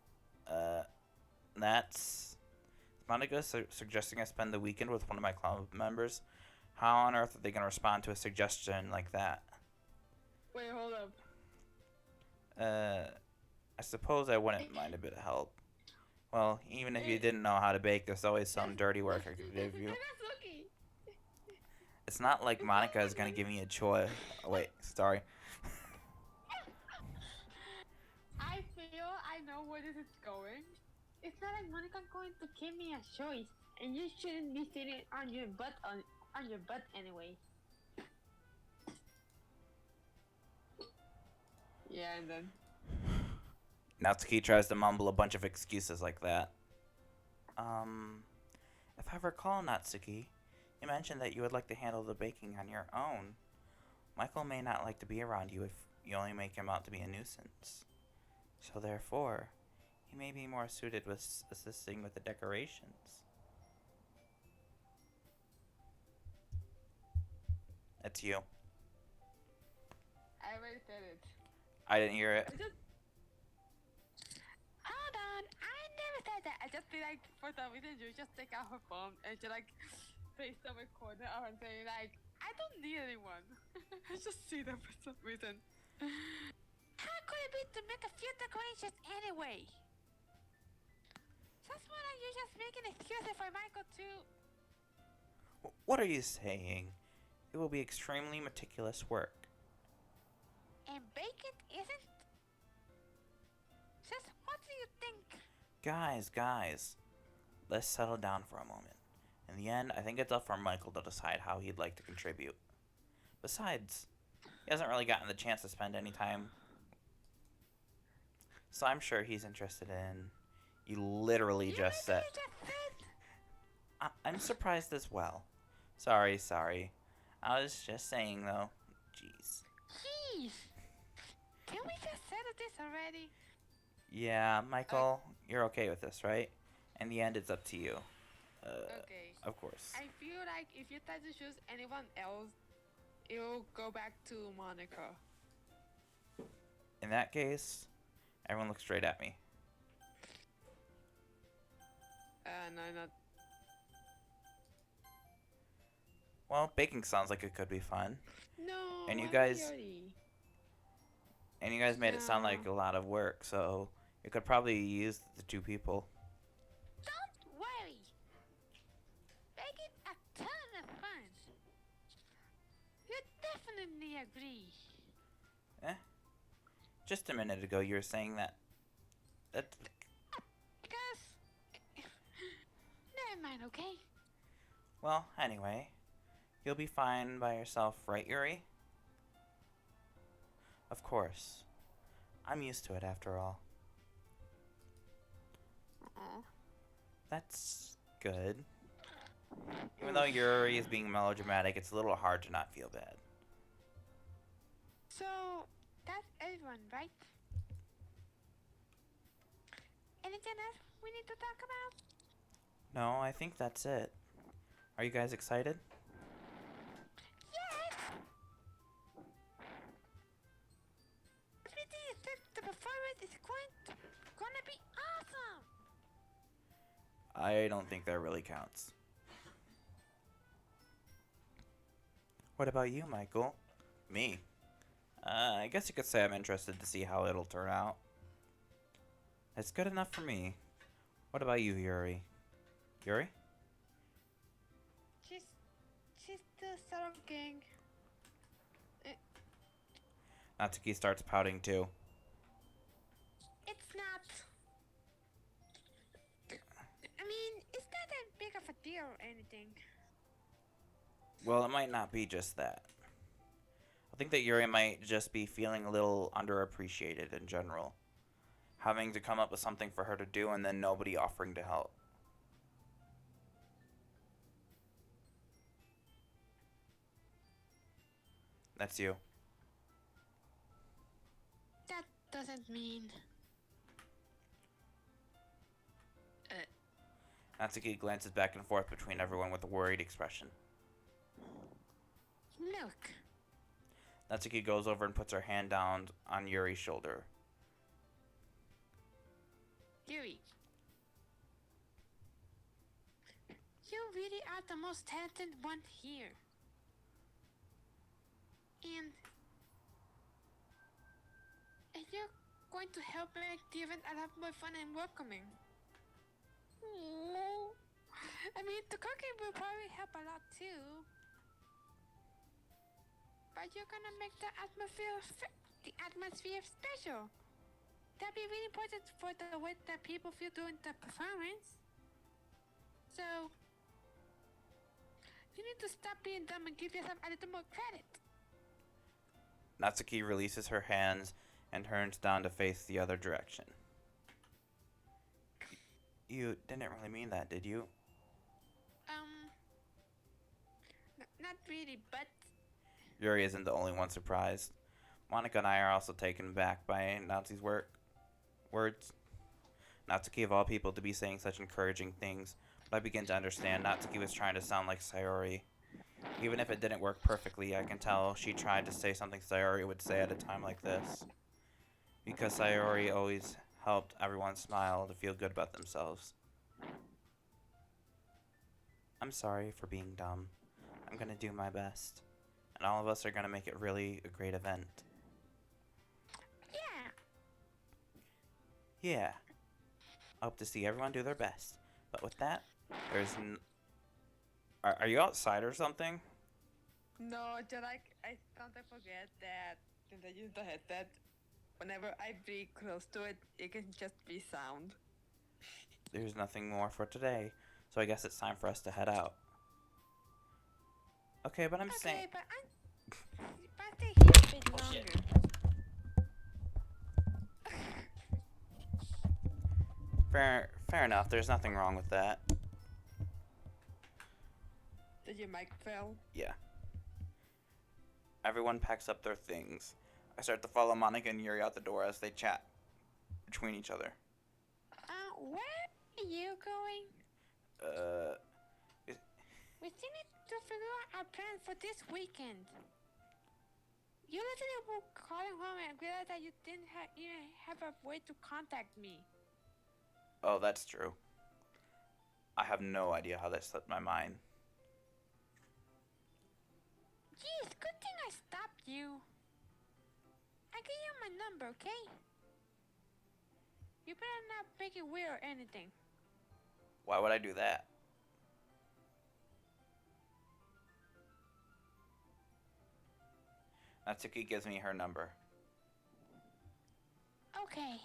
That's... Monica suggesting I spend the weekend with one of my club members. How on earth are they going to respond to a suggestion like that? Wait, hold up. I suppose I wouldn't mind a bit of help. Well, even if you didn't know how to bake, there's always some dirty work I could give you. It's not like Monica is going to give me a choice. Oh, wait, sorry. I feel I know where this is going. It's not like Monica's going to give me a choice, and you shouldn't be sitting on your butt on your butt anyway. Yeah, and then Natsuki tries to mumble a bunch of excuses like that. If I recall, Natsuki, you mentioned that you would like to handle the baking on your own. Michael may not like to be around you if you only make him out to be a nuisance. So therefore, he may be more suited with assisting with the decorations. That's you. I already said it. I didn't hear it. Hold on, I never said that. I just feel like for some reason you just take out her phone and she like plays the recorder out and say like, I don't need anyone. I just see that for some reason. How could it be to make a few decorations anyway? Just more like you're just making excuses for Michael too. What are you saying? It will be extremely meticulous work. And bacon isn't? Just what do you think? Guys, let's settle down for a moment. In the end, I think it's up for Michael to decide how he'd like to contribute. Besides, he hasn't really gotten the chance to spend any time. So I'm sure he's interested in... You literally just said... I'm surprised as well. Sorry. I was just saying, though. Jeez. Can we just settle this already? Yeah, Michael, you're okay with this, right? In the end, it's up to you. Okay. Of course. I feel like if you try to choose anyone else, it'll go back to Monica. In that case, everyone look straight at me. No, not. Well, baking sounds like it could be fun. No. And you I'm guys- Yuri. And you guys made it sound No. like a lot of work, so you could probably use the two people. Don't worry. Making a ton of fun. You definitely agree. Just a minute ago, you were saying that... Because. Never mind, okay? Well, anyway, you'll be fine by yourself, right, Yuri? Of course. I'm used to it, after all. Oh. That's good. Even though Yuri is being melodramatic, it's a little hard to not feel bad. So, that's everyone, right? Anything else we need to talk about? No, I think that's it. Are you guys excited? Yes! Everything except the performance is gonna be awesome! I don't think that really counts. What about you, Michael? Me? I guess you could say I'm interested to see how it'll turn out. It's good enough for me. What about you, Yuri? Yuri? She's still sulking. Natsuki starts pouting too. It's not. I mean, it's not that big of a deal or anything. Well, it might not be just that. I think that Yuri might just be feeling a little underappreciated in general. Having to come up with something for her to do and then nobody offering to help. That's you. That doesn't mean. Natsuki glances back and forth between everyone with a worried expression. Look. Natsuki goes over and puts her hand down on Yuri's shoulder. Yuri. You really are the most talented one here. And you're going to help make the event a lot more fun and welcoming. Oh. I mean, the cooking will probably help a lot too. But you're gonna make the atmosphere special. That'd be really important for the way that people feel during the performance. So, you need to stop being dumb and give yourself a little more credit. Natsuki releases her hands and turns down to face the other direction. You didn't really mean that, did you? Not really, but... Yuri isn't the only one surprised. Monica and I are also taken aback by Natsuki's words. Natsuki of all people to be saying such encouraging things, but I begin to understand Natsuki was trying to sound like Sayori. Even if it didn't work perfectly, I can tell she tried to say something Sayori would say at a time like this. Because Sayori always helped everyone smile to feel good about themselves. I'm sorry for being dumb. I'm gonna do my best. And all of us are gonna make it really a great event. Yeah. Yeah. I hope to see everyone do their best. But with that, there's Are you outside or something? No, just like I sometimes forget that since I use the headset, whenever I be close to it, it can just be sound. There's nothing more for today, so I guess it's time for us to head out. Okay, but I'm saying... Okay, but I stay here a bit Oh, shit. longer. Fair enough, there's nothing wrong with that. Did your mic fail? Yeah. Everyone packs up their things. I start to follow Monica and Yuri out the door as they chat between each other. Where are you going? We still need to figure out our plan for this weekend. You literally were calling home and realized that you didn't even have a way to contact me. Oh, that's true. I have no idea how that slipped my mind. Geez, good thing I stopped you. I gave you my number, okay? You better not make it weird or anything. Why would I do that? Natsuki gives me her number. Okay.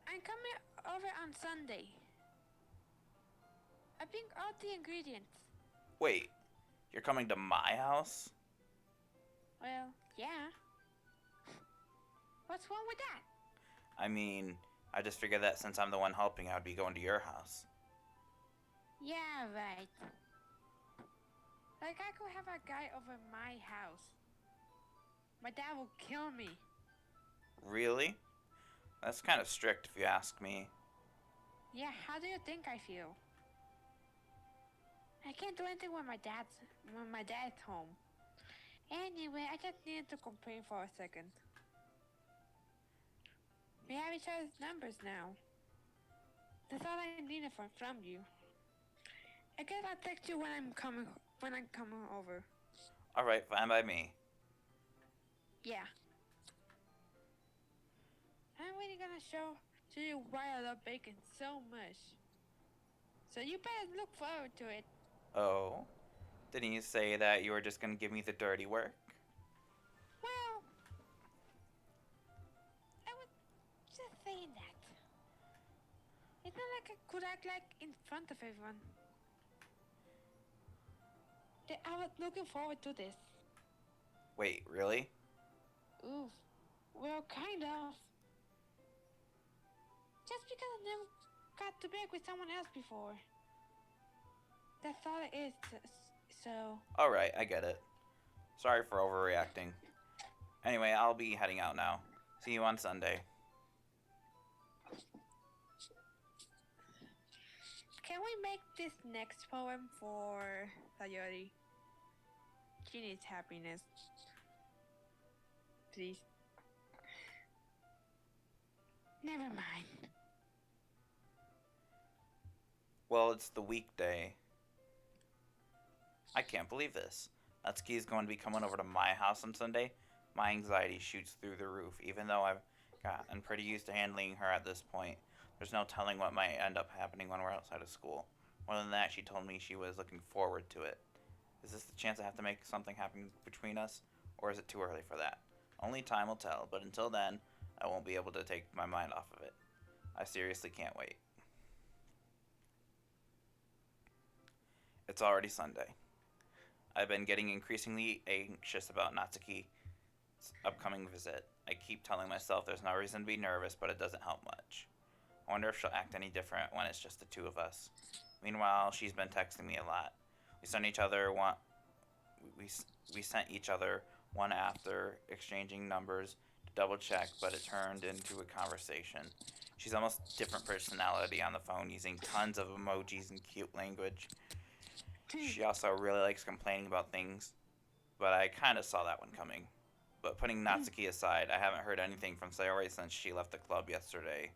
I'm coming over on Sunday. I bring all the ingredients. Wait, you're coming to my house? Well, yeah. What's wrong with that? I mean, I just figured that since I'm the one helping, I'd be going to your house. Yeah, right. Like, I could have a guy over my house. My dad will kill me. Really? That's kind of strict if you ask me. Yeah, how do you think I feel? I can't do anything when my dad's home. Anyway, I just needed to complain for a second. We have each other's numbers now. That's all I needed from you. I guess I'll text you when I'm coming over. Alright, fine by me. Yeah. I'm really gonna show you why I love bacon so much. So you better look forward to it. Oh? Didn't you say that you were just gonna give me the dirty work? Well, I was just saying that. It's not like I could act like in front of everyone. I was looking forward to this. Wait, really? Oof. Well, kind of. Just because I never got to bed with someone else before. That's all it is. So. Alright, I get it. Sorry for overreacting. Anyway, I'll be heading out now. See you on Sunday. Can we make this next poem for Sayori? She needs happiness. Please. Never mind. Well, it's the weekday. I can't believe this. Natsuki is going to be coming over to my house on Sunday. My anxiety shoots through the roof, even though I've gotten pretty used to handling her at this point. There's no telling what might end up happening when we're outside of school. More than that, she told me she was looking forward to it. Is this the chance I have to make something happen between us, or is it too early for that? Only time will tell, but until then, I won't be able to take my mind off of it. I seriously can't wait. It's already Sunday. I've been getting increasingly anxious about Natsuki's upcoming visit. I keep telling myself there's no reason to be nervous, but it doesn't help much. I wonder if she'll act any different when it's just the two of us. Meanwhile, she's been texting me a lot. We sent each other one after exchanging numbers to double check, but it turned into a conversation. She's almost different personality on the phone, using tons of emojis and cute language. She also really likes complaining about things, but I kind of saw that one coming. But putting Natsuki aside, I haven't heard anything from Sayori since she left the club yesterday.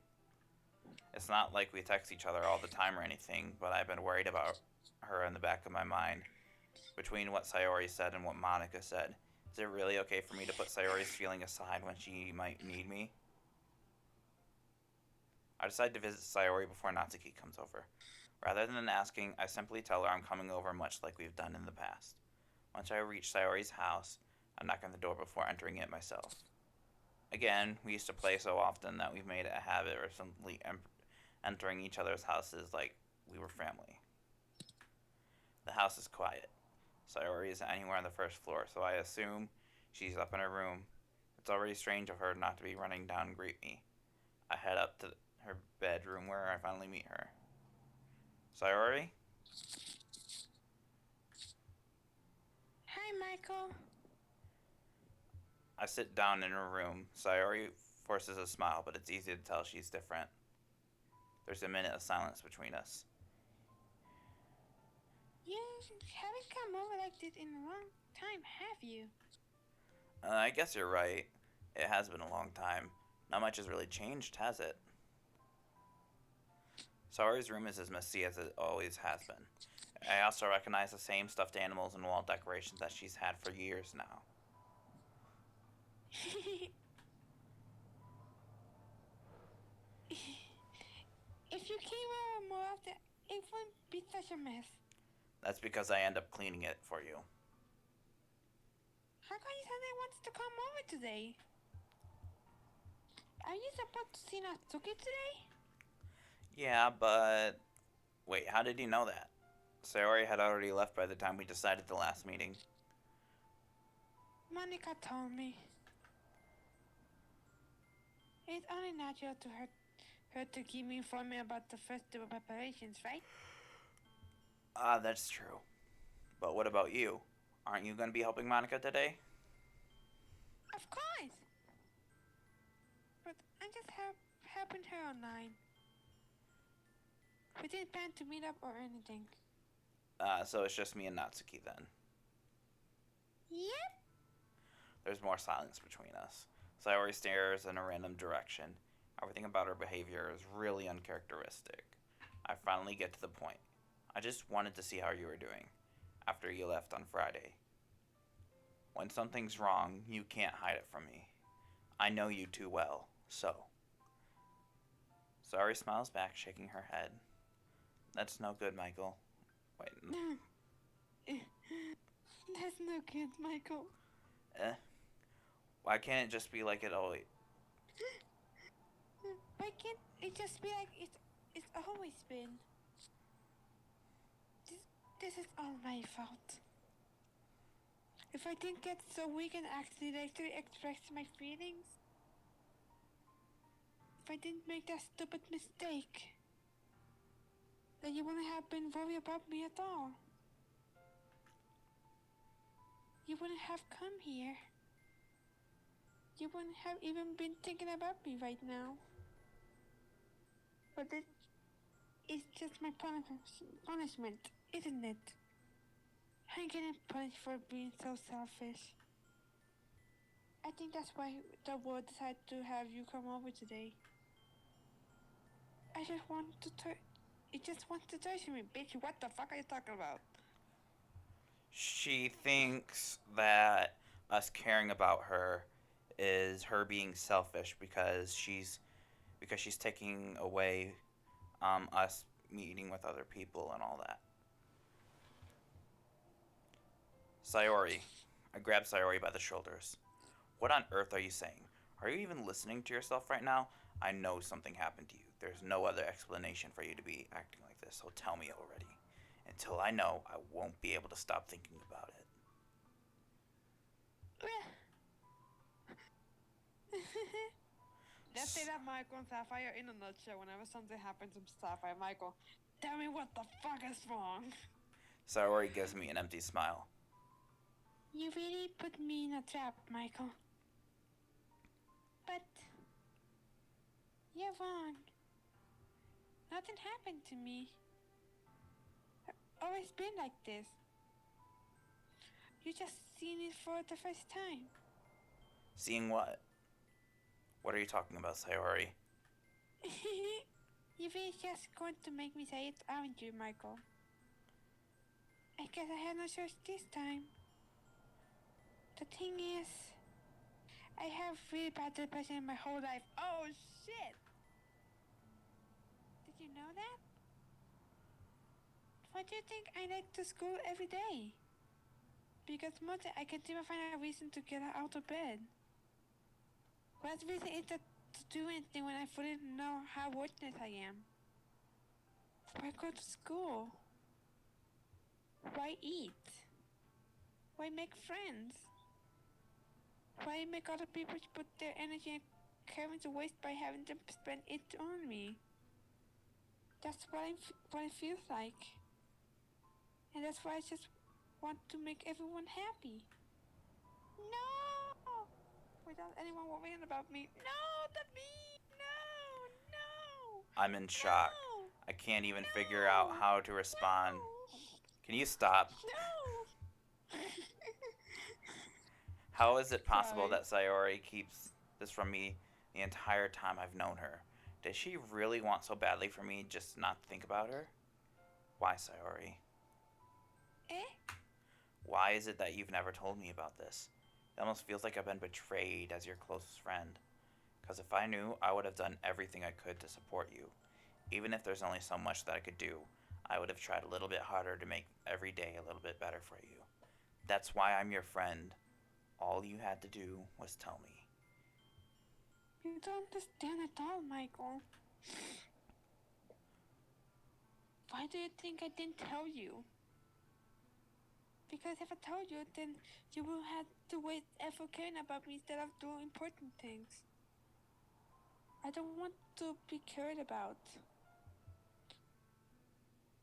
It's not like we text each other all the time or anything, but I've been worried about her in the back of my mind. Between what Sayori said and what Monica said, is it really okay for me to put Sayori's feeling aside when she might need me? I decide to visit Sayori before Natsuki comes over. Rather than asking, I simply tell her I'm coming over, much like we've done in the past. Once I reach Sayori's house, I knock on the door before entering it myself. Again, we used to play so often that we've made it a habit of simply entering each other's houses like we were family. The house is quiet. Sayori isn't anywhere on the first floor, so I assume she's up in her room. It's already strange of her not to be running down and greet me. I head up to her bedroom where I finally meet her. Sayori? Hi, Michael. I sit down in her room. Sayori forces a smile, but it's easy to tell she's different. There's a minute of silence between us. You haven't come over like this in a long time, have you? I guess you're right. It has been a long time. Not much has really changed, has it? Sayori's room is as messy as it always has been. I also recognize the same stuffed animals and wall decorations that she's had for years now. If you came over more often, it wouldn't be such a mess. That's because I end up cleaning it for you. How come you suddenly wants to come over today? Are you supposed to see Natsuki today? Yeah, but... Wait, how did you know that? Sayori had already left by the time we decided the last meeting. Monica told me. It's only natural to her to keep me informed about the festival preparations, right? Ah, that's true. But what about you? Aren't you going to be helping Monica today? Of course! But I'm just helping her online. We didn't plan to meet up or anything. So it's just me and Natsuki then. Yep. There's more silence between us. Sayori stares in a random direction. Everything about her behavior is really uncharacteristic. I finally get to the point. I just wanted to see how you were doing after you left on Friday. When something's wrong, you can't hide it from me. I know you too well, so. Sayori smiles back, shaking her head. That's no good, Michael. Wait. That's no good, Michael. Why can't it just be like it always? Why can't it just be like it's always been? This is all my fault. If I didn't get so weak and actually express my feelings, if I didn't make that stupid mistake, then you wouldn't have been worried about me at all. You wouldn't have come here. You wouldn't have even been thinking about me right now. But it's just my punishment, isn't it? I'm getting punished for being so selfish. I think that's why the world decided to have you come over today. I just want to it just wants to touch me, bitch. What the fuck are you talking about? She thinks that us caring about her is her being selfish because she's taking away us meeting with other people and all that. Sayori. I grab Sayori by the shoulders. What on earth are you saying? Are you even listening to yourself right now? I know something happened to you. There's no other explanation for you to be acting like this, so tell me already. Until I know, I won't be able to stop thinking about it. Let's say that Michael and Sapphire in a nutshell. Whenever something happens to Sapphire, Michael, tell me what the fuck is wrong. Sayori gives me an empty smile. You really put me in a trap, Michael. But you're wrong. Nothing happened to me. I've always been like this. You just seen it for the first time. Seeing what? What are you talking about, Sayori? You're really just going to make me say it, aren't you, Michael? I guess I had no choice this time. The thing is, I have really bad depression in my whole life. Oh shit! Did you know that? Why do you think I like to school every day? Because mostly I can never find a reason to get out of bed. What reason is that to do anything when I fully know how worthless I am? Why go to school? Why eat? Why make friends? Why make other people put their energy and caring to waste by having them spend it on me? That's what it feels like. And that's why I just want to make everyone happy. No! Without anyone worrying about me. No, the me! No! I'm in shock. No! I can't even figure out how to respond. No! Can you stop? No! How is it possible Sorry. that Sayori keeps this from me the entire time I've known her? Does she really want so badly for me just not to think about her? Why, Sayori? Eh? Why is it that you've never told me about this? It almost feels like I've been betrayed as your closest friend. Because if I knew, I would have done everything I could to support you. Even if there's only so much that I could do, I would have tried a little bit harder to make every day a little bit better for you. That's why I'm your friend. All you had to do was tell me. You don't understand at all, Michael. Why do you think I didn't tell you? Because if I told you, then you will have to wait ever caring about me instead of doing important things. I don't want to be cared about.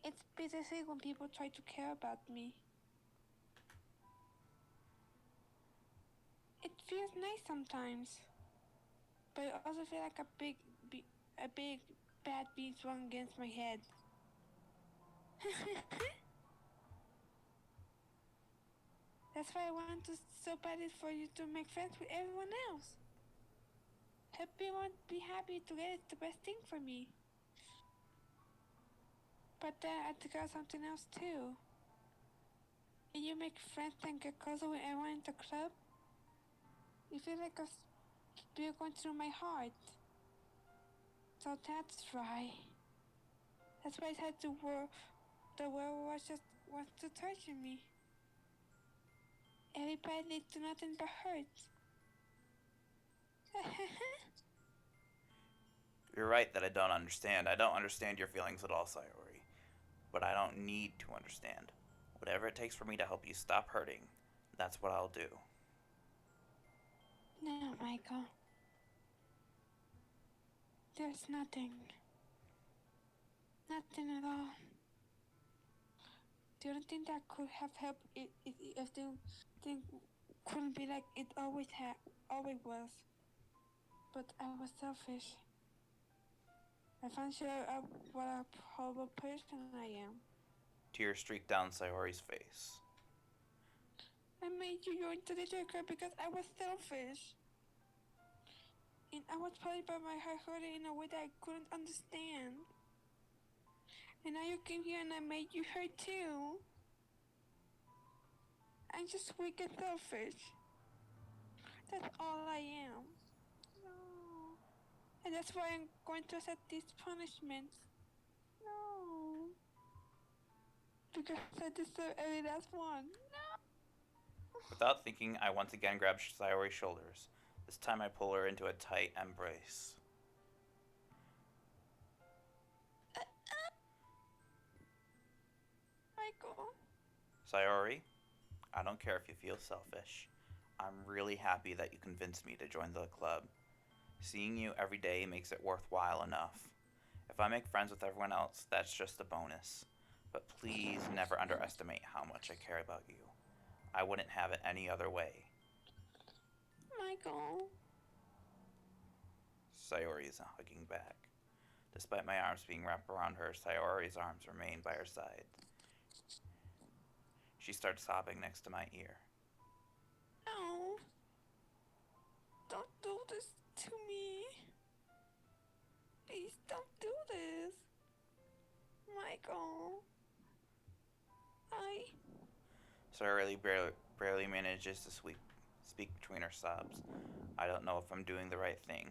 It's bittersweet when people try to care about me. It feels nice sometimes, but I also feel like a big bad bee swung against my head. That's why I want to so badly for you to make friends with everyone else. Everyone be happy together is the best thing for me. But then I took out something else too. When you make friends and get closer with everyone in the club, you feel like a spear going through my heart. So that's why. That's why I said the world wants to torture me. Everybody leads to nothing but hurt. You're right that I don't understand. I don't understand your feelings at all, Sayori. But I don't need to understand. Whatever it takes for me to help you stop hurting, that's what I'll do. No, Michael. There's nothing. Nothing at all. The only thing that could have helped if the thing couldn't be like it always was. But I was selfish. I found out what a horrible person I am. Tears streaked down Sayori's face. I made you join the little club because I was selfish. And I was probably by my heart hurting in a way that I couldn't understand. And now you came here and I made you hurt too. I'm just weak and selfish. That's all I am. No. And that's why I'm going to accept these punishments. No. Because I deserve every last one. No. Without thinking, I once again grabbed Sayori's shoulders. This time I pull her into a tight embrace. Michael. Sayori, I don't care if you feel selfish. I'm really happy that you convinced me to join the club. Seeing you every day makes it worthwhile enough. If I make friends with everyone else, that's just a bonus. But please never underestimate how much I care about you. I wouldn't have it any other way. Michael. Sayori isn't hugging back. Despite my arms being wrapped around her, Sayori's arms remain by her side. She starts sobbing next to my ear. No. Don't do this to me. Please don't do this. Michael. Sayori barely manages to speak between her sobs. I don't know if I'm doing the right thing,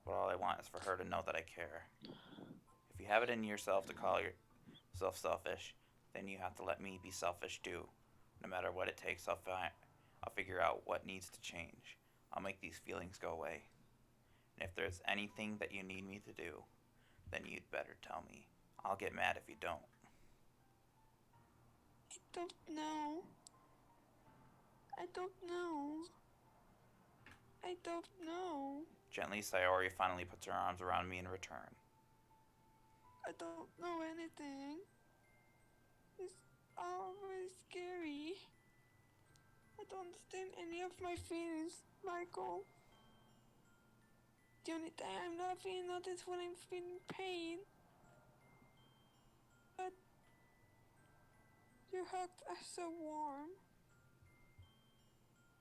but all I want is for her to know that I care. If you have it in yourself to call yourself selfish, then you have to let me be selfish too. No matter what it takes, I'll figure out what needs to change. I'll make these feelings go away. And if there's anything that you need me to do, then you'd better tell me. I'll get mad if you don't. I don't know. I don't know. I don't know. Gently, Sayori finally puts her arms around me in return. I don't know anything. It's all very scary. I don't understand any of my feelings, Michael. The only time I'm not feeling notice when I'm feeling pain. But your hugs are so warm.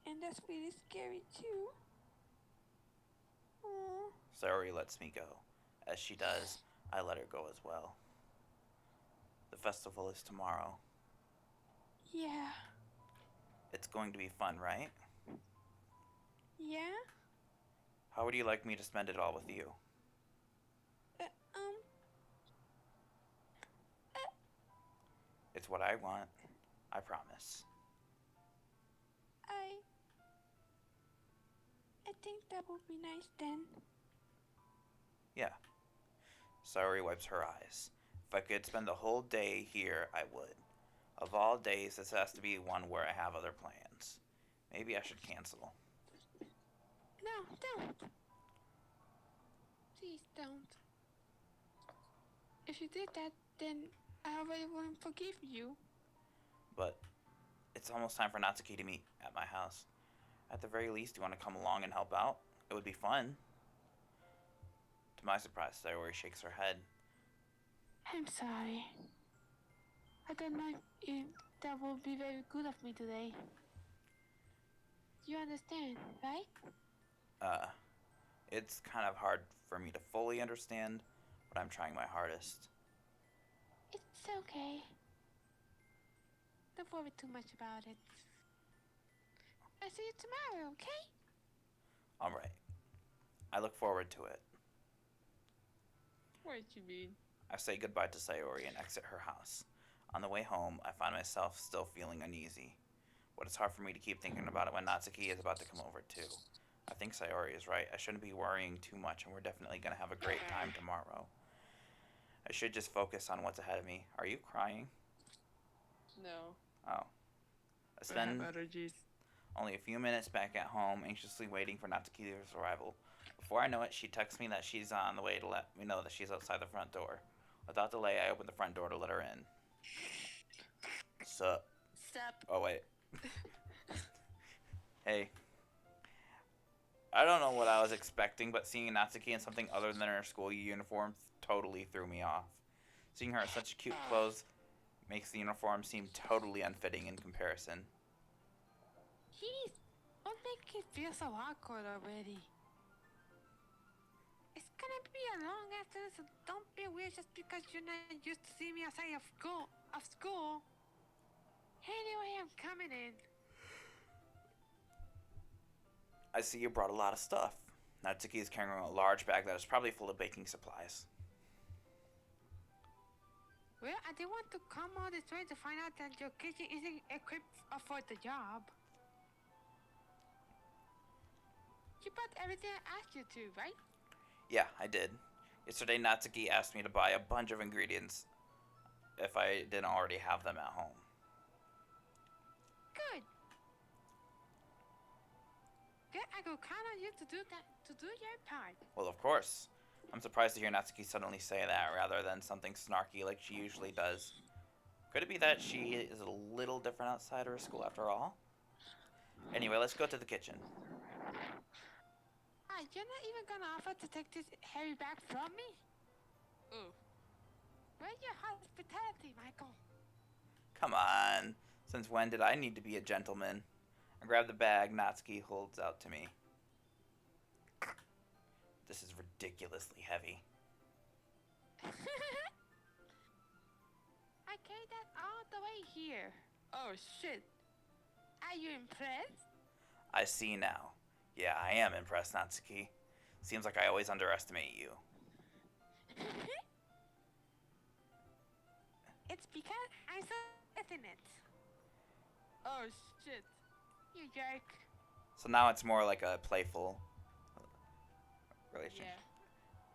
And that's really scary too. Aww. Sayori lets me go. As she does, I let her go as well. The festival is tomorrow. Yeah. It's going to be fun, right? Yeah? How would you like me to spend it all with you? Uh, um. It's what I want. I promise. I think that would be nice then. Yeah. Sayori wipes her eyes. If I could spend the whole day here, I would. Of all days, this has to be one where I have other plans. Maybe I should cancel. No, don't. Please don't. If you did that, then I already wouldn't forgive you. But it's almost time for Natsuki to meet at my house. At the very least, you want to come along and help out? It would be fun. To my surprise, Sayori shakes her head. I'm sorry. I don't know if that will be very good of me today. You understand, right? It's kind of hard for me to fully understand, but I'm trying my hardest. It's okay. Don't worry too much about it. I'll see you tomorrow, okay? Alright. I look forward to it. What you mean? I say goodbye to Sayori and exit her house. On the way home, I find myself still feeling uneasy. But it's hard for me to keep thinking about it when Natsuki is about to come over too. I think Sayori is right. I shouldn't be worrying too much, and we're definitely going to have a great time tomorrow. I should just focus on what's ahead of me. Are you crying? No. Oh. I spend allergies. only a few minutes back at home, anxiously waiting for Natsuki's arrival. Before I know it, she texts me that she's on the way to let me know that she's outside the front door. Without delay, I open the front door to let her in. Sup? Sup? Oh, wait. Hey. I don't know what I was expecting, but seeing Natsuki in something other than her school uniform totally threw me off. Seeing her in such cute clothes makes the uniform seem totally unfitting in comparison. Jeez, don't make it feel so awkward already. It's gonna be a long afternoon, so don't be weird just because you're not used to seeing me outside of school. Anyway, I'm coming in. I see you brought a lot of stuff. Natsuki is carrying a large bag that is probably full of baking supplies. Well, I didn't want to come all this way to find out that your kitchen isn't equipped for the job. You bought everything I asked you to, right? Yeah, I did. Yesterday, Natsuki asked me to buy a bunch of ingredients if I didn't already have them at home. Good. Good, I could count on you to do that, to do your part. Well, of course. I'm surprised to hear Natsuki suddenly say that rather than something snarky like she usually does. Could it be that she is a little different outside her school after all? Anyway, let's go to the kitchen. You're not even gonna offer to take this heavy bag from me? Ooh. Where's your hospitality, Michael? Come on. Since when did I need to be a gentleman? I grab the bag Natsuki holds out to me. This is ridiculously heavy. I carried that all the way here. Oh shit. Are you impressed? I see now. Yeah, I am impressed, Natsuki. Seems like I always underestimate you. It's because I'm so in it. Oh shit. You jerk. So now it's more like a playful relationship.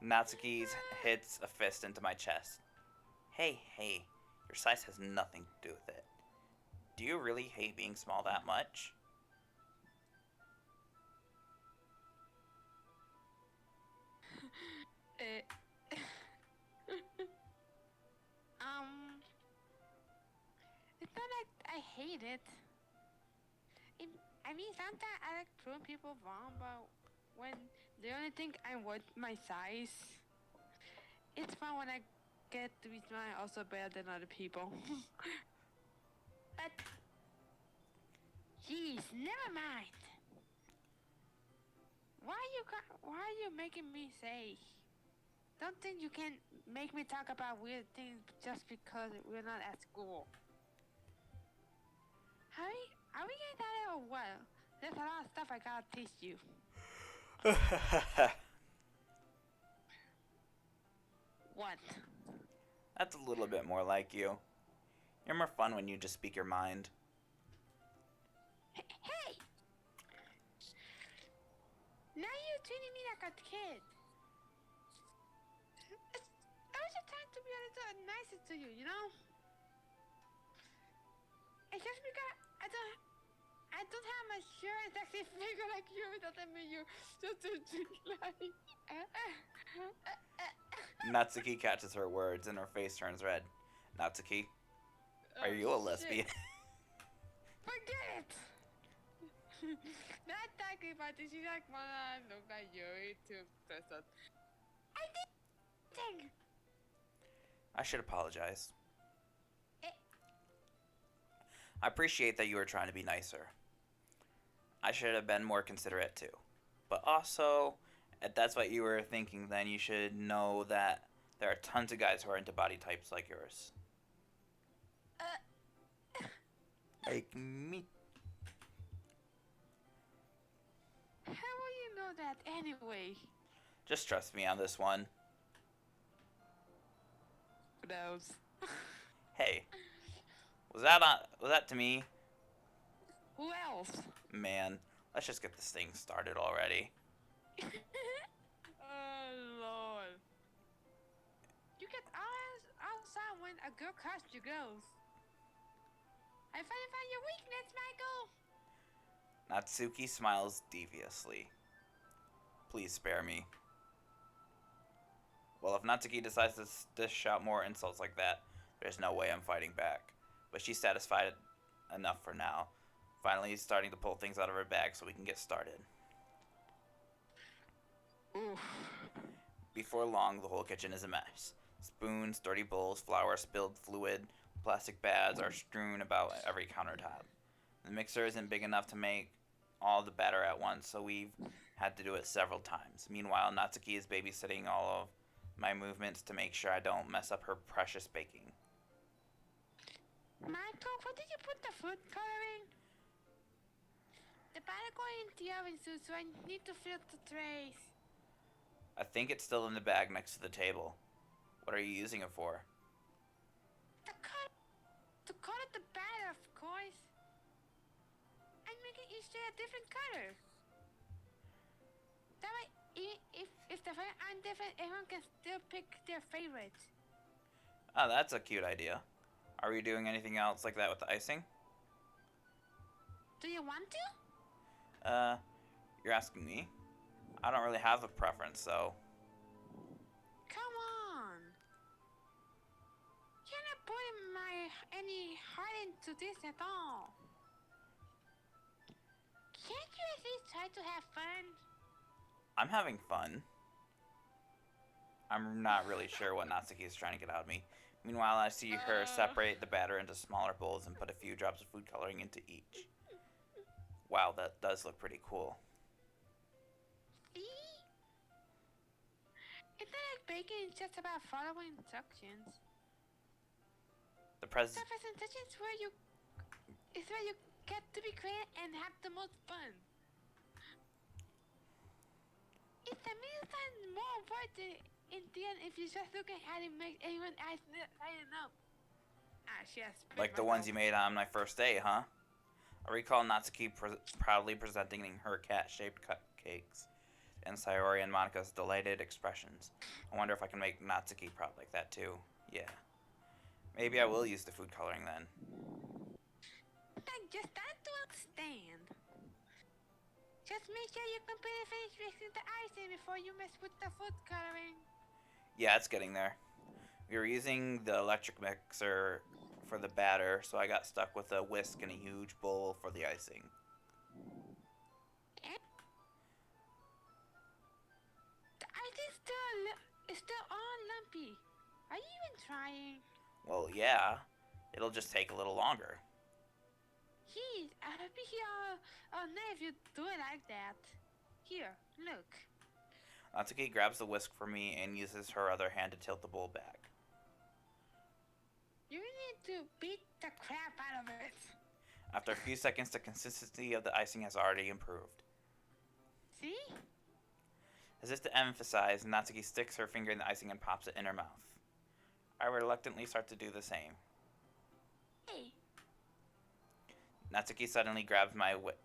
Yeah. Natsuki hits a fist into my chest. Hey, your size has nothing to do with it. Do you really hate being small that much? It's not like I hate it. I mean, sometimes I like proving people wrong, but when they only think I'm worth my size, it's fun when I get to be small also better than other people. But, jeez, never mind. Why are you making me say? Don't think you can make me talk about weird things just because we're not at school. Are we getting that or what? There's a lot of stuff I gotta teach you. What? That's a little bit more like you. You're more fun when you just speak your mind. Hey! Now you're treating me like a kid. I was just trying to be a little nicer to you, you know? It's just because I don't have my sure and sexy figure like you doesn't mean you just like Natsuki catches her words and her face turns red. Natsuki, are you a lesbian? Forget it! Not talking about this, she's like, mga nunca YouTube person. I did. I should apologize. Eh. I appreciate that you were trying to be nicer. I should have been more considerate too. But also, if that's what you were thinking, then you should know that there are tons of guys who are into body types like yours. Like me. How will you know that anyway? Just trust me on this one. Who knows? Hey, was that to me? Who else? Man, let's just get this thing started already. Oh lord. You get outside when a girl crosses your goals. I finally found your weakness, Michael. Natsuki smiles deviously. Please spare me. Well, if Natsuki decides to dish out more insults like that, there's no way I'm fighting back. But she's satisfied enough for now. Finally starting to pull things out of her bag so we can get started. Oof. Before long, the whole kitchen is a mess. Spoons, dirty bowls, flour, spilled fluid, plastic bags are strewn about every countertop. The mixer isn't big enough to make all the batter at once, so we've had to do it several times. Meanwhile, Natsuki is babysitting all of my movements to make sure I don't mess up her precious baking. Michael, where did you put the food coloring? The batter going in the oven soon, so I need to fill the trays. I think it's still in the bag next to the table. What are you using it for? To color the batter, of course. I'm making each tray a different color. That way, if the flavors aren't different, everyone can still pick their favorite. Oh, that's a cute idea. Are we doing anything else like that with the icing? Do you want to? You're asking me? I don't really have a preference, so... Come on. You're not putting any heart into this at all. Can't you at least try to have fun? I'm having fun. I'm not really sure what Natsuki is trying to get out of me. Meanwhile, I see her separate the batter into smaller bowls and put a few drops of food coloring into each. Wow, that does look pretty cool. See? It's not like baking is just about following instructions. The pres- Stuff as instructions where you get to be creative and have the most fun. It's a million times more worth it in the end if you just looking at it make everyone else lighten up. Like the ones you made on my first day, huh? I recall Natsuki proudly presenting her cat-shaped cupcakes and Sayori and Monika's delighted expressions. I wonder if I can make Natsuki proud like that too. Yeah. Maybe I will use the food coloring then. Like, just start to understand. Just make sure you completely finish mixing the icing before you mess with the food coloring. Yeah, it's getting there. We were using the electric mixer for the batter, so I got stuck with a whisk and a huge bowl for the icing. The icing is still all lumpy. Are you even trying? Well, yeah. It'll just take a little longer. Jeez, I'll be here all night if you do it like that. Here, look. Natsuki grabs the whisk for me and uses her other hand to tilt the bowl back. You need to beat the crap out of it. After a few seconds, the consistency of the icing has already improved. See? As if to emphasize, Natsuki sticks her finger in the icing and pops it in her mouth. I reluctantly start to do the same. Hey. Natsuki suddenly grabs my whip.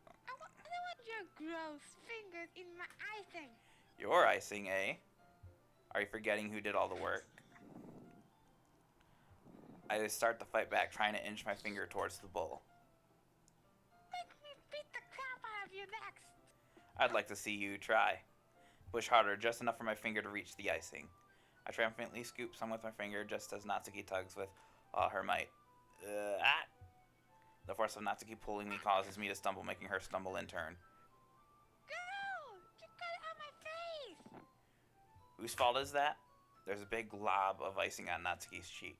I don't want your gross fingers in my icing. Your icing, eh? Are you forgetting who did all the work? I start to fight back, trying to inch my finger towards the bowl. Make me beat the crap out of you next. I'd like to see you try. Push harder, just enough for my finger to reach the icing. I triumphantly scoop some with my finger just as Natsuki tugs with all her might. Ah! The force of Natsuki pulling me causes me to stumble, making her stumble in turn. Girl, you got it on my face. Whose fault is that? There's a big glob of icing on Natsuki's cheek.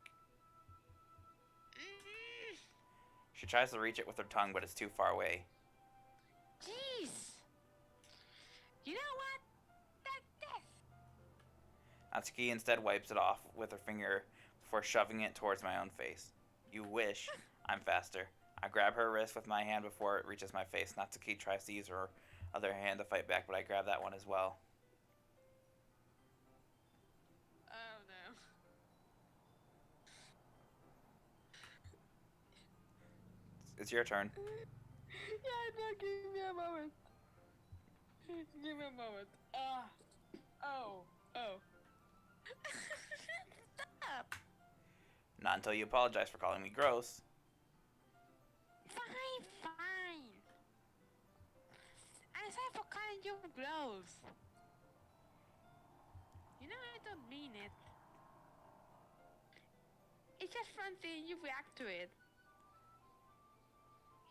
She tries to reach it with her tongue, but it's too far away. Jeez. You know what? That's this. Natsuki instead wipes it off with her finger before shoving it towards my own face. You wish. I'm faster. I grab her wrist with my hand before it reaches my face. Natsuki tries to use her other hand to fight back, but I grab that one as well. Oh no. It's your turn. Yeah, no, give me a moment. Give me a moment. Oh. Stop. Not until you apologize for calling me gross. Fine. I'm sorry for calling you gross. You know I don't mean it. It's just fun seeing you react to it.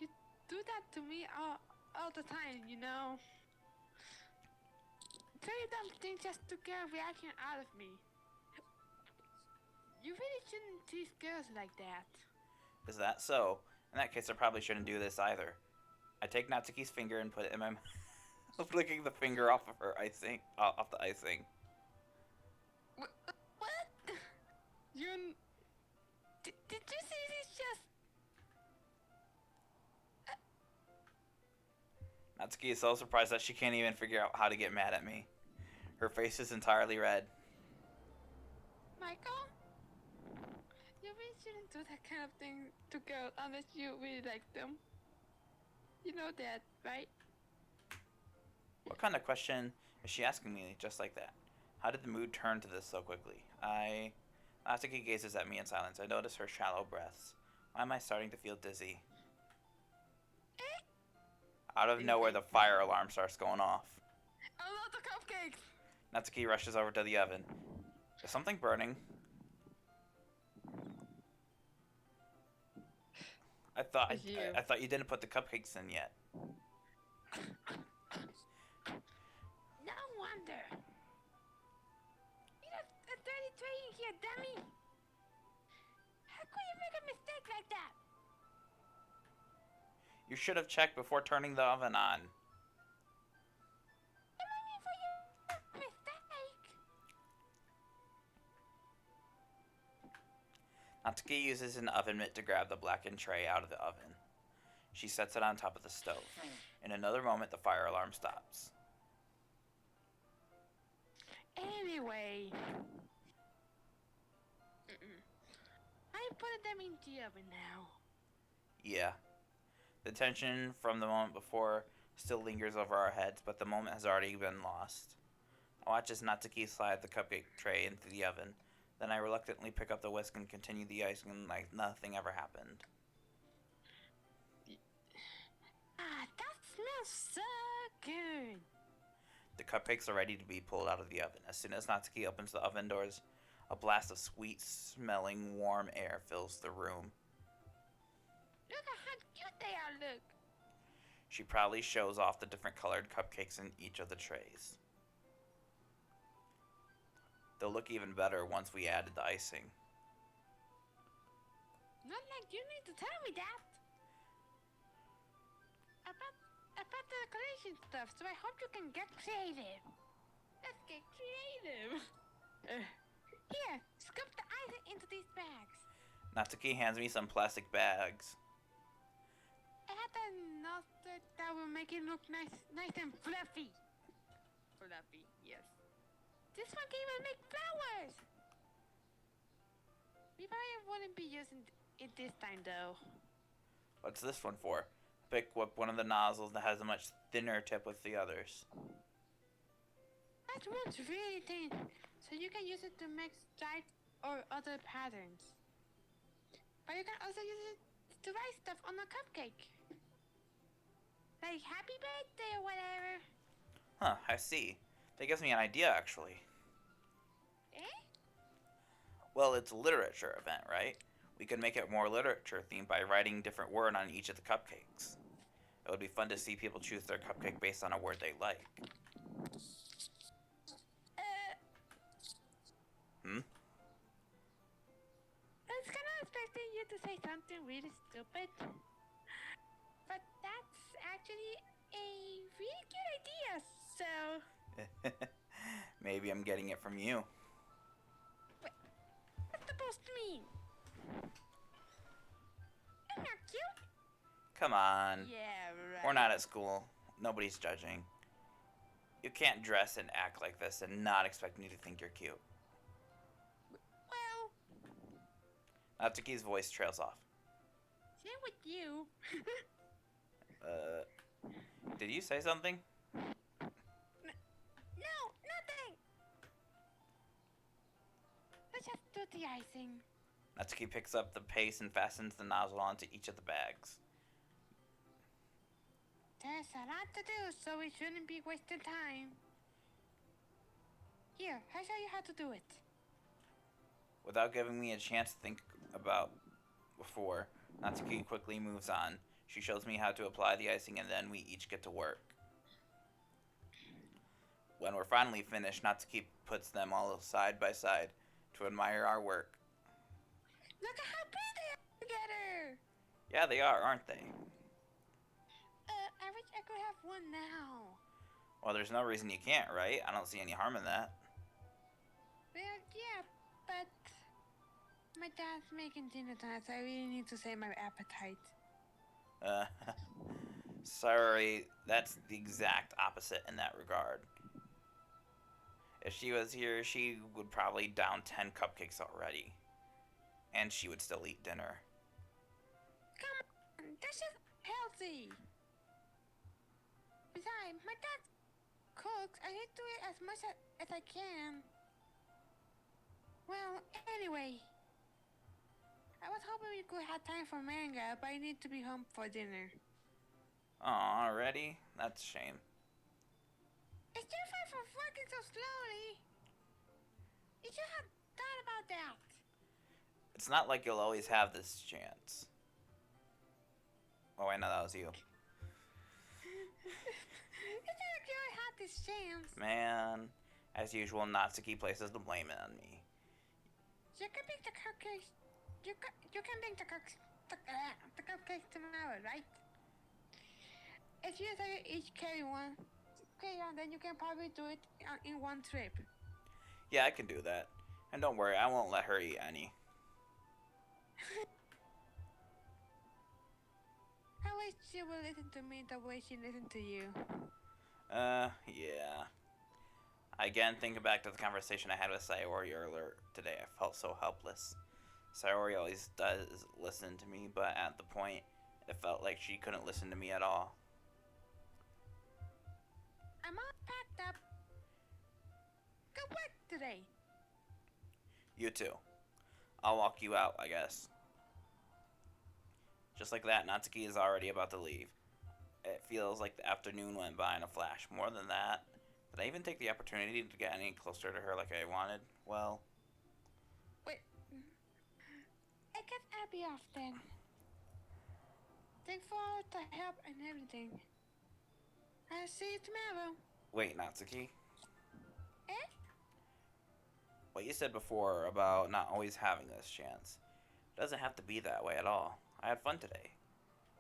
You do that to me all the time, you know. Very dumb things just to get a reaction out of me. You really shouldn't tease girls like that. Is that so? In that case, I probably shouldn't do this either. I take Natsuki's finger and put it in my mouth, flicking the finger off of her icing, off the icing. What? Did you see this just... Natsuki is so surprised that she can't even figure out how to get mad at me. Her face is entirely red. Michael? You really shouldn't do that kind of thing to girls unless you really like them. You know that, right? What kind of question is she asking me just like that? How did the mood turn to this so quickly? Natsuki gazes at me in silence. I notice her shallow breaths. Why am I starting to feel dizzy? Out of nowhere, the fire alarm starts going off. I love the cupcakes! Natsuki rushes over to the oven. Is something burning? I thought you didn't put the cupcakes in yet. No wonder. You have a dirty tray in here, dummy. How could you make a mistake like that? You should have checked before turning the oven on. Am I mean for your mistake? Natsuki uses an oven mitt to grab the blackened tray out of the oven. She sets it on top of the stove. In another moment, the fire alarm stops. Anyway. I'm putting them in the oven now. Yeah. The tension from the moment before still lingers over our heads, but the moment has already been lost. I watch as Natsuki slide the cupcake tray into the oven. Then I reluctantly pick up the whisk and continue the icing like nothing ever happened. That smells so good. The cupcakes are ready to be pulled out of the oven. As soon as Natsuki opens the oven doors, a blast of sweet-smelling warm air fills the room. Look at how cute they are, look. She proudly shows off the different colored cupcakes in each of the trays. They'll look even better once we added the icing. Not like you need to tell me that. About the decoration stuff, so I hope you can get creative. Let's get creative. Here, scoop the icing into these bags. Natsuki hands me some plastic bags. I had a note that will make it look nice and fluffy. Fluffy, yes. This one can even make flowers. We probably wouldn't be using it this time, though. What's this one for? Pick up one of the nozzles that has a much thinner tip with the others. That one's really thin, so you can use it to make stripes or other patterns. But you can also use it to write stuff on a cupcake. Like happy birthday or whatever. Huh, I see. That gives me an idea, actually. Eh? Well, it's a literature event, right? We could make it more literature themed by writing different word on each of the cupcakes. It would be fun to see people choose their cupcake based on a word they like. Uh, Hmm? I was kind of expecting you to say something really stupid. But that's actually a really good idea, so... Maybe I'm getting it from you. What's supposed to mean? I'm not cute. Come on. Yeah, right. We're not at school. Nobody's judging. You can't dress and act like this and not expect me to think you're cute. Well, Natsuki's voice trails off. same with you. Did you say something? No, nothing. Let's just do the icing. Natsuki picks up the paste and fastens the nozzle onto each of the bags. There's a lot to do, so we shouldn't be wasting time. Here, I'll show you how to do it. Without giving me a chance to think about before, Natsuki quickly moves on. She shows me how to apply the icing and then we each get to work. When we're finally finished, Natsuki puts them all side by side to admire our work. Look at how pretty they are together. Yeah, they are, aren't they? I wish I could have one now. Well, there's no reason you can't, right? I don't see any harm in that. Well, yeah, but my dad's making dinner tonight, so I really need to save my appetite. Sorry, that's the exact opposite in that regard. If she was here, she would probably down 10 cupcakes already. And she would still eat dinner. Come on, that's just healthy. Besides, my dad cooks. I need to eat as much as I can. Well, anyway. I was hoping we could have time for manga, but I need to be home for dinner. Aw, already? That's a shame. It's your fault for working so slowly. You should have thought about that. It's not like you'll always have this chance. Oh, wait, no, that was you. It's not like you always had this chance. Man, as usual, Natsuki places the blame on me. You can bake the cupcakes. You can bake the cupcakes tomorrow, right? If you say each carry one, then you can probably do it in one trip. Yeah, I can do that. And don't worry, I won't let her eat any. I wish she would listen to me the way she listened to you. Yeah. I again think back to the conversation I had with Sayori earlier today. I felt so helpless. Sayori always does listen to me, but at the point, it felt like she couldn't listen to me at all. I'm all packed up. Good work today. You too. I'll walk you out, I guess. Just like that, Natsuki is already about to leave. It feels like the afternoon went by in a flash. More than that, did I even take the opportunity to get any closer to her like I wanted? Well... Wait. I guess I'll be off then. Thanks for all the help and everything. I'll see you tomorrow. Wait, Natsuki? Eh? What you said before about not always having this chance doesn't have to be that way at all. I had fun today.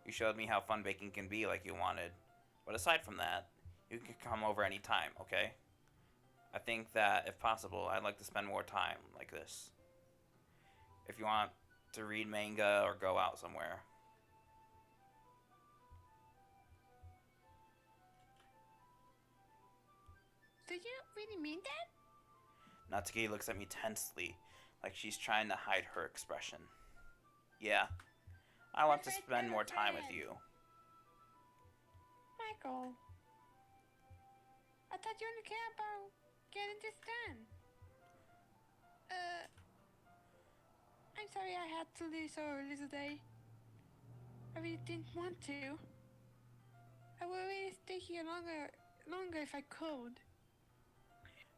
You showed me how fun baking can be like you wanted. But aside from that, you can come over anytime, okay? I think that, if possible, I'd like to spend more time like this. If you want to read manga or go out somewhere. Do you really mean that? Natsuki looks at me tensely, like she's trying to hide her expression. Yeah, I want to spend more time with you. Michael, I thought you only care about getting this done. I'm sorry I had to leave so early today. I really didn't want to. I would really stay here longer if I could.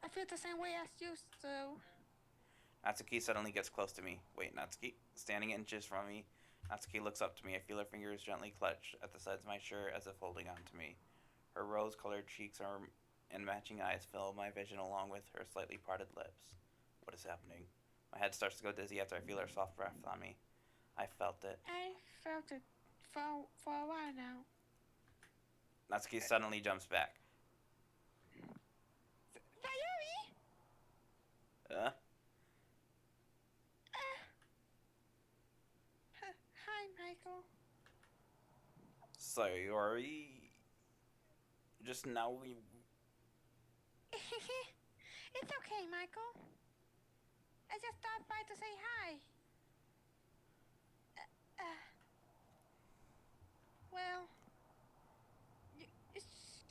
I feel the same way as you, so... Natsuki suddenly gets close to me. Wait, Natsuki? Standing inches from me, Natsuki looks up to me. I feel her fingers gently clutch at the sides of my shirt as if holding on to me. Her rose-colored cheeks and matching eyes fill my vision along with her slightly parted lips. What is happening? My head starts to go dizzy after I feel her soft breath on me. I felt it. I felt it for a while now. Natsuki suddenly jumps back. Sayori! Huh? Hi, Michael. Sayori. Just now we. It's okay, Michael. I just stopped by to say hi. Well, it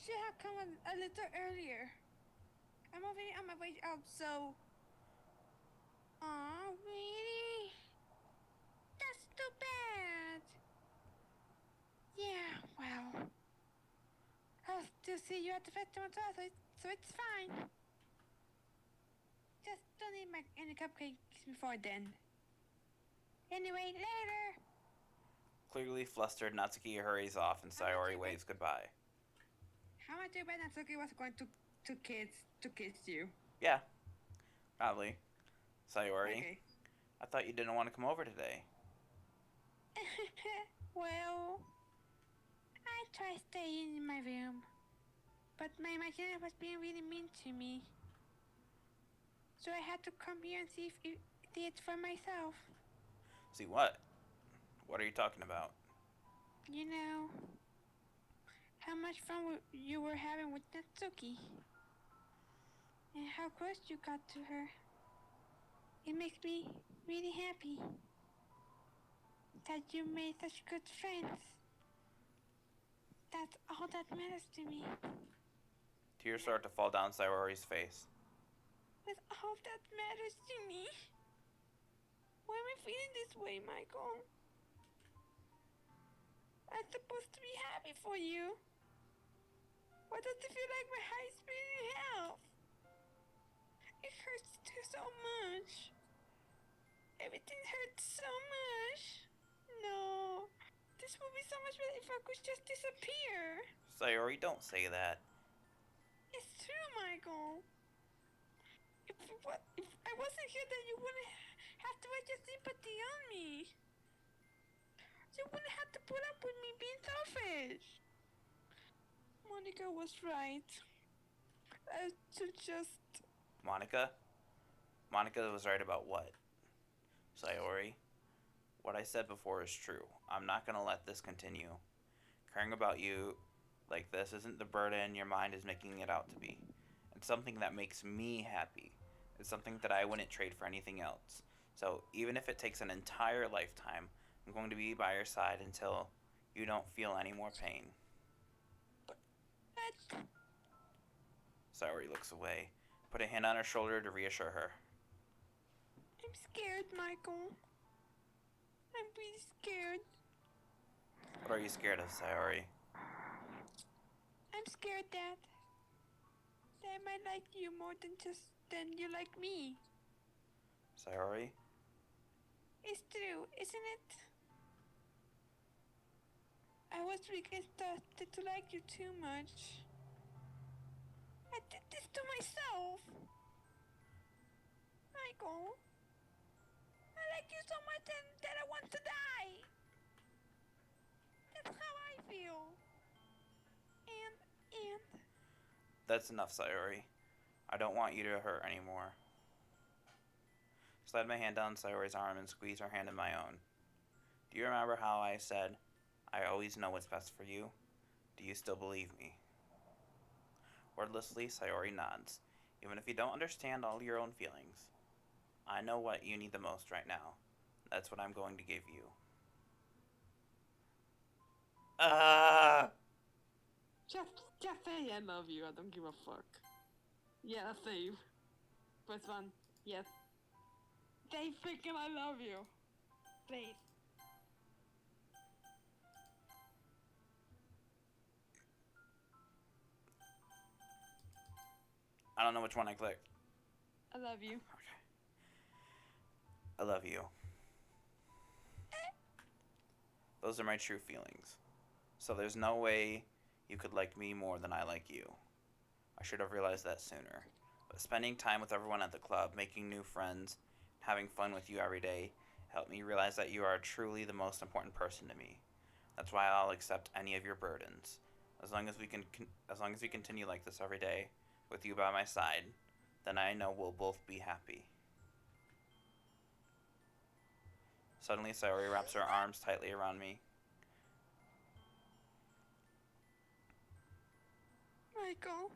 should have come a little earlier. I'm already on my way out, so... Aw, really? That's too bad. Yeah, well... I'll still see you at the festival, so it's fine. Just don't eat any cupcakes before then. Anyway, later! Clearly flustered, Natsuki hurries off and Sayori waves goodbye. How much you bet Natsuki was going to kiss you? Yeah, probably. Sayori, Okay. I thought you didn't want to come over today. Well, I tried staying in my room, but my imaginary was being really mean to me. So I had to come here and see it for myself. See what? What are you talking about? You know, how much fun you were having with Natsuki. And how close you got to her. It makes me really happy that you made such good friends. That's all that matters to me. Tears start to fall down Sayori's face. That's all that matters to me. Why am I feeling this way, Michael? I'm supposed to be happy for you. Why does it feel like my heart is beating half? It hurts so much. Everything hurts so much. No. This would be so much better if I could just disappear. Sayori, don't say that. It's true, Michael. If I wasn't here, then you wouldn't have to waste your sympathy on me. You wouldn't have to put up with me being selfish. Monica was right. I should just... Monica? Monica was right about what? Sayori, what I said before is true. I'm not gonna let this continue. Caring about you like this isn't the burden your mind is making it out to be. It's something that makes me happy. It's something that I wouldn't trade for anything else. So even if it takes an entire lifetime, I'm going to be by your side until you don't feel any more pain. But... Sayori looks away. Put a hand on her shoulder to reassure her. I'm scared, Michael. I'm really scared. What are you scared of, Sayori? I'm scared that I might like you more than you like me. Sayori? It's true, isn't it? I was weak and started to like you too much. I did this to myself. Michael, I like you so much that I want to die. That's how I feel. And... That's enough, Sayori. I don't want you to hurt anymore. Slide my hand down Sayori's arm and squeeze her hand in my own. Do you remember how I said, I always know what's best for you? Do you still believe me? Wordlessly, Sayori nods. Even if you don't understand all your own feelings, I know what you need the most right now. That's what I'm going to give you. Just say I love you. I don't give a fuck. Yeah, save. Press 1. Yes. Say freaking I love you. Please. I don't know which one I clicked. I love you. Okay. I love you. Those are my true feelings. So there's no way you could like me more than I like you. I should have realized that sooner. But spending time with everyone at the club, making new friends, having fun with you every day, helped me realize that you are truly the most important person to me. That's why I'll accept any of your burdens. As long as we continue like this every day, with you by my side, then I know we'll both be happy. Suddenly, Sayori wraps her arms tightly around me. Michael,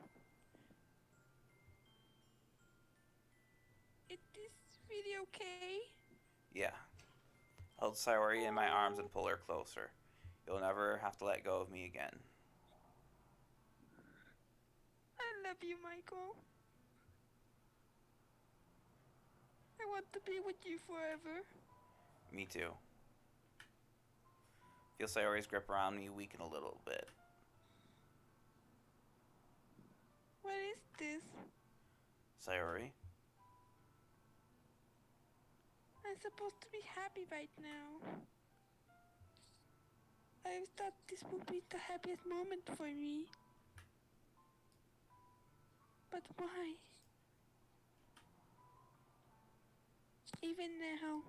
is this really okay? Yeah. Hold Sayori in my arms and pull her closer. You'll never have to let go of me again. I love you, Michael. I want to be with you forever. Me too. Feel Sayori's grip around me weaken a little bit. What is this? Sayori? I'm supposed to be happy right now. I thought this would be the happiest moment for me. But why? Even now.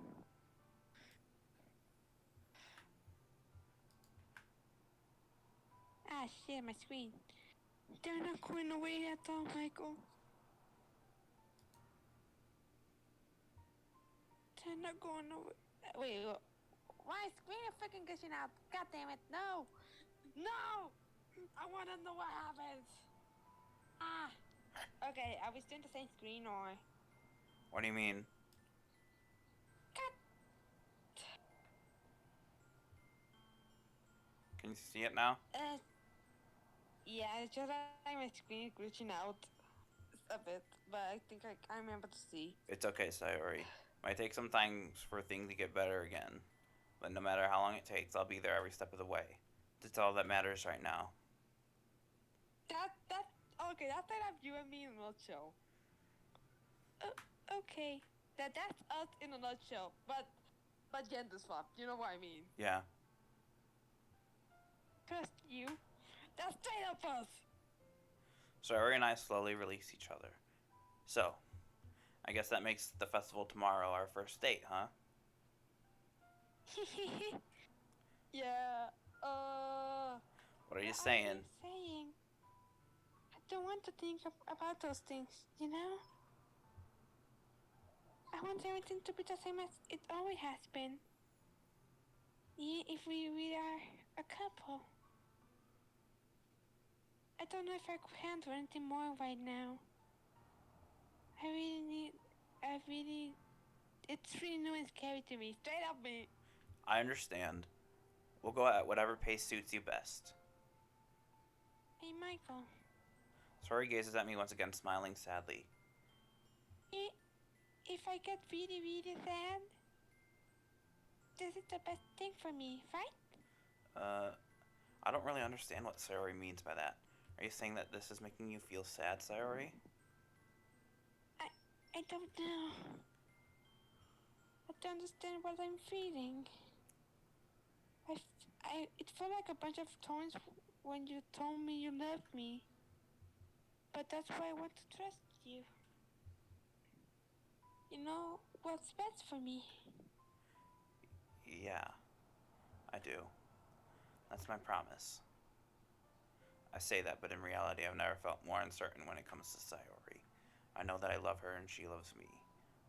Ah, shit, my screen. They're not going away at all, Michael. They're not going away. Wait, my screen is freaking glitching out. God damn it, no! No! I wanna know what happens. Ah. Okay, are we still in the same screen or? What do you mean? Can you see it now? Yeah, it's just like my screen is glitching out a bit, but I think I remember to see. It's okay, Sayori. Might take some time for things to get better again. But no matter how long it takes, I'll be there every step of the way. That's all that matters right now. Okay, that's like you and me in a nutshell. Okay, that's us in a nutshell, but gender swap. You know what I mean? Yeah. Trust you. That's straight up us. Sayori and I slowly release each other. So, I guess that makes the festival tomorrow our first date, huh? Yeah. What are you What saying? are you saying? I don't want to think about those things. You know. I want everything to be the same as it always has been. Yeah, if we are a couple. I don't know if I could handle anything more right now. I really, it's really new and scary to me. Straight up me. I understand. We'll go at whatever pace suits you best. Hey, Michael. Sayori gazes at me once again, smiling sadly. If I get really, really sad, this is the best thing for me, right? I don't really understand what Sayori means by that. Are you saying that this is making you feel sad, Sayori? I don't know. I don't understand what I'm feeling. It felt like a bunch of times when you told me you loved me. But that's why I want to trust you. You know what's best for me. Yeah, I do. That's my promise. I say that, but in reality, I've never felt more uncertain when it comes to Sayori. I know that I love her and she loves me,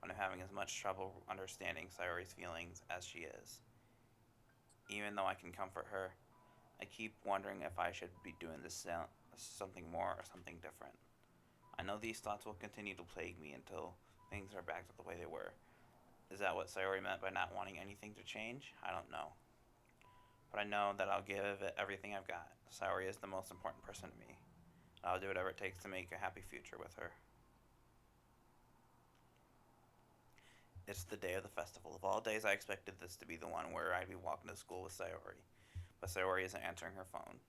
but I'm having as much trouble understanding Sayori's feelings as she is. Even though I can comfort her, I keep wondering if I should be doing this something more or something different. I know these thoughts will continue to plague me until things are back to the way they were. Is that what Sayori meant by not wanting anything to change? I don't know. But I know that I'll give it everything I've got. Sayori is the most important person to me. I'll do whatever it takes to make a happy future with her. It's the day of the festival. Of all days, I expected this to be the one where I'd be walking to school with Sayori. But Sayori isn't answering her phone.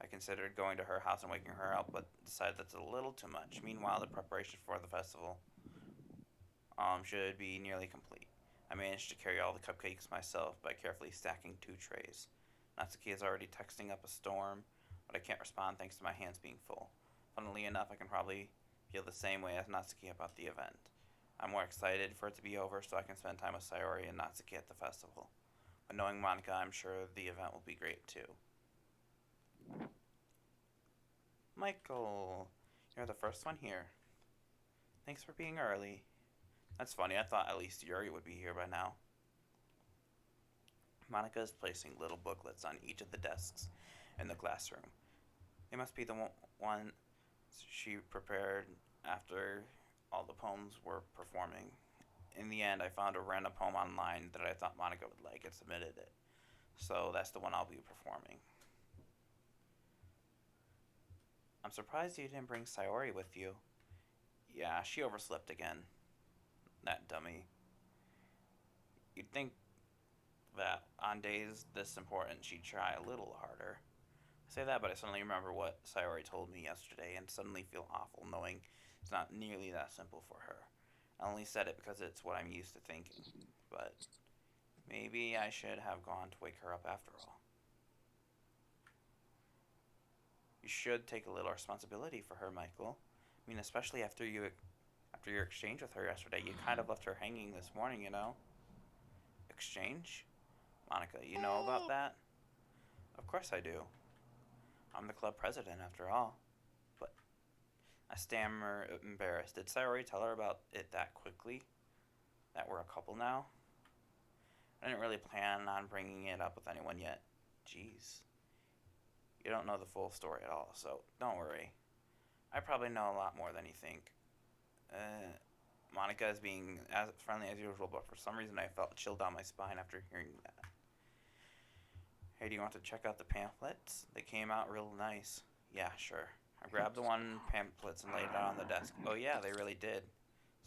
I considered going to her house and waking her up, but decided that's a little too much. Meanwhile, the preparation for the festival should be nearly complete. I managed to carry all the cupcakes myself by carefully stacking 2 trays. Natsuki is already texting up a storm, but I can't respond thanks to my hands being full. Funnily enough, I can probably feel the same way as Natsuki about the event. I'm more excited for it to be over so I can spend time with Sayori and Natsuki at the festival. But knowing Monica, I'm sure the event will be great too. Michael, you're the first one here. Thanks for being early. That's funny, I thought at least Yuri would be here by now. Monica is placing little booklets on each of the desks in the classroom. They must be the one she prepared after all the poems were performing. In the end, I found a random poem online that I thought Monica would like and submitted it. So that's the one I'll be performing. I'm surprised you didn't bring Sayori with you. Yeah, she overslept again. That dummy. You'd think that on days this important she'd try a little harder. I say that, but I suddenly remember what Sayori told me yesterday and suddenly feel awful knowing it's not nearly that simple for her. I only said it because it's what I'm used to thinking, but maybe I should have gone to wake her up after all. You should take a little responsibility for her, Michael. I mean, especially after your exchange with her yesterday. You kind of left her hanging this morning, you know? Exchange? Monica, you know about that? Of course I do. I'm the club president, after all. But I stammer, embarrassed. Did Sayori tell her about it that quickly? That we're a couple now? I didn't really plan on bringing it up with anyone yet. Jeez. You don't know the full story at all, so don't worry. I probably know a lot more than you think. Monica is being as friendly as usual, but for some reason I felt a chill down my spine after hearing that. Hey, do you want to check out the pamphlets? They came out real nice. Yeah, sure. I grabbed the one pamphlets and laid it out on the desk. Oh yeah, they really did.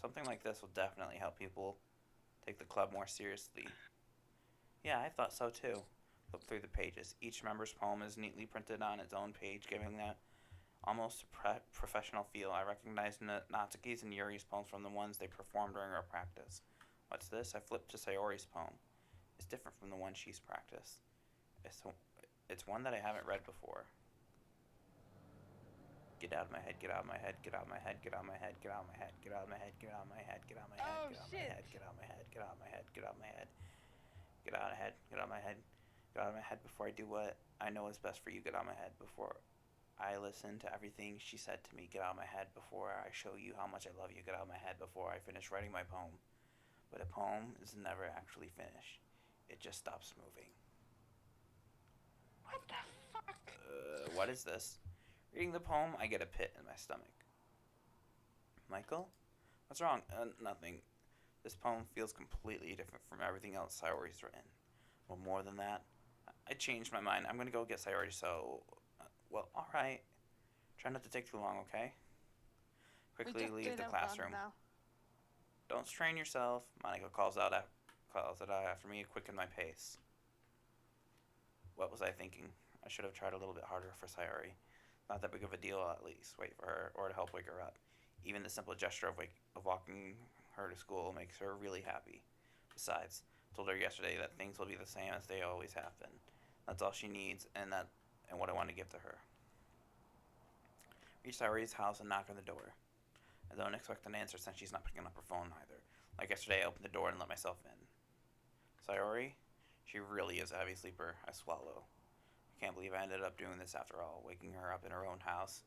Something like this will definitely help people take the club more seriously. Yeah, I thought so too. Flip through the pages. Each member's poem is neatly printed on its own page, giving that almost professional feel. I recognized Natsuki's and Yuri's poems from the ones they performed during our practice. What's this? I flipped to Sayori's poem. It's different from the one she's practiced. It's one that I haven't read before. Get out of my head, get out of my head, get out of my head, get out of my head, get out of my head, get out of my head, get out of my head, get out of my head, get out of my head, get out of my head, get out of my head, get out of my head, get out of my head, get out of my head before I do what I know is best for you, get out of my head before I listen to everything she said to me, get out of my head before I show you how much I love you, get out of my head before I finish writing my poem. But a poem is never actually finished. It just stops moving. What the fuck? What is this? Reading the poem, I get a pit in my stomach. Michael? What's wrong? Nothing. This poem feels completely different from everything else Sayori's written. Well, more than that, I changed my mind. I'm gonna go get Sayori, so... well, alright. Try not to take too long, okay? Quickly leave the classroom. Don't strain yourself. Monica calls it out after me to quicken my pace. What was I thinking? I should have tried a little bit harder for Sayori. Not that big of a deal, at least. Wait for her, or to help wake her up. Even the simple gesture of walking her to school makes her really happy. Besides, I told her yesterday that things will be the same as they always have been. That's all she needs, and what I want to give to her. Reach Sayori's house and knock on the door. I don't expect an answer since she's not picking up her phone either. Like yesterday, I opened the door and let myself in. Sayori? She really is a heavy sleeper. I swallow. I can't believe I ended up doing this after all, waking her up in her own house.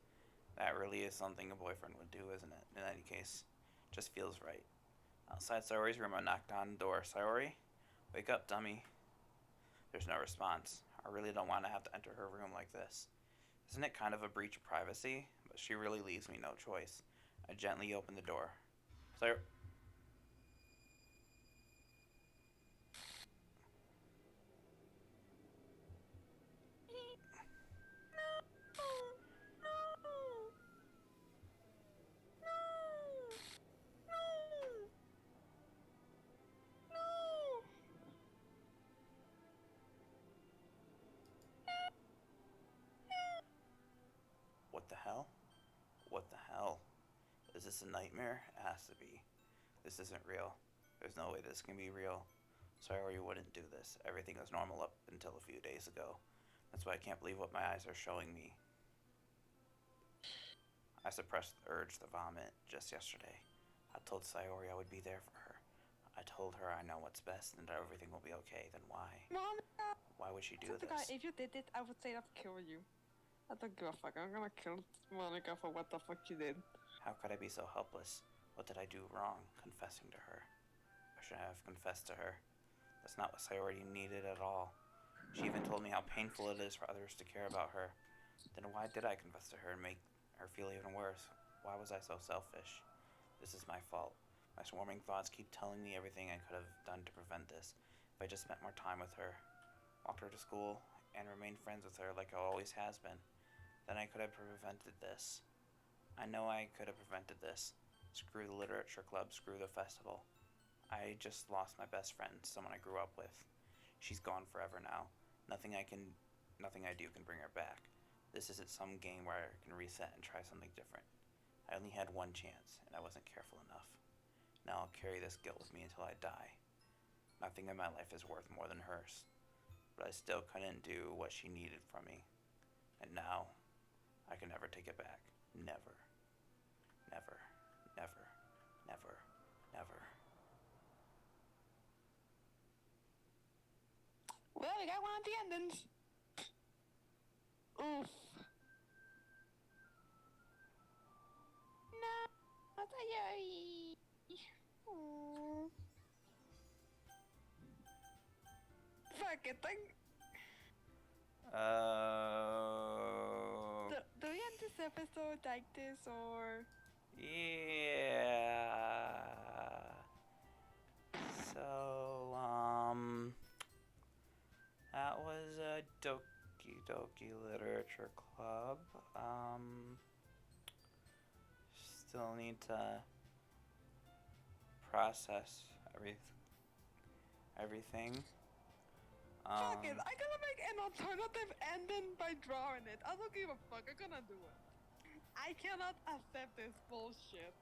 That really is something a boyfriend would do, isn't it? In any case, just feels right. Outside Sayori's room, I knocked on the door. Sayori? Wake up, dummy. There's no response. I really don't want to have to enter her room like this. Isn't it kind of a breach of privacy? But she really leaves me no choice. I gently open the door. Sayori... this a nightmare? It has to be. This isn't real. There's no way this can be real. Sayori wouldn't do this. Everything was normal up until a few days ago. That's why I can't believe what my eyes are showing me. I suppressed the urge to vomit just yesterday. I told Sayori I would be there for her. I told her I know what's best and that everything will be okay. Then why? Monica! Why would she do Swear to God, this? if you did it, I would say I'd kill you. I don't give a fuck. I'm gonna kill Monica for what the fuck she did. How could I be so helpless? What did I do wrong, confessing to her? Or should I have confessed to her? That's not what Sayori needed at all. She even told me how painful it is for others to care about her. Then why did I confess to her and make her feel even worse? Why was I so selfish? This is my fault. My swarming thoughts keep telling me everything I could have done to prevent this. If I just spent more time with her, walked her to school, and remained friends with her like I always has been, then I could have prevented this. I know I could have prevented this. Screw the literature club, screw the festival. I just lost my best friend, someone I grew up with. She's gone forever now. Nothing I do can bring her back. This isn't some game where I can reset and try something different. I only had one chance, and I wasn't careful enough. Now I'll carry this guilt with me until I die. Nothing in my life is worth more than hers. But I still couldn't do what she needed from me. And now, I can never take it back. Never. Never. Never. Never. Never. Well, we got one of the endings. Oof. No, not Sayori. Oh. Fuck it, do we end this episode like this or? Yeah. So, that was a Doki Literature Club. Still need to process everything. Fuck it, I'm gonna make an alternative ending by drawing it. I don't give a fuck, I'm gonna do it. I cannot accept this bullshit.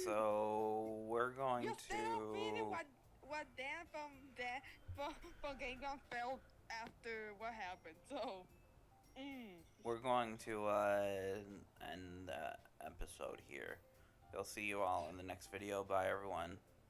So we're going You to. still feeling what Dan from Game Gone felt after what happened, so We're going to end the episode here. We'll see you all in the next video. Bye, everyone.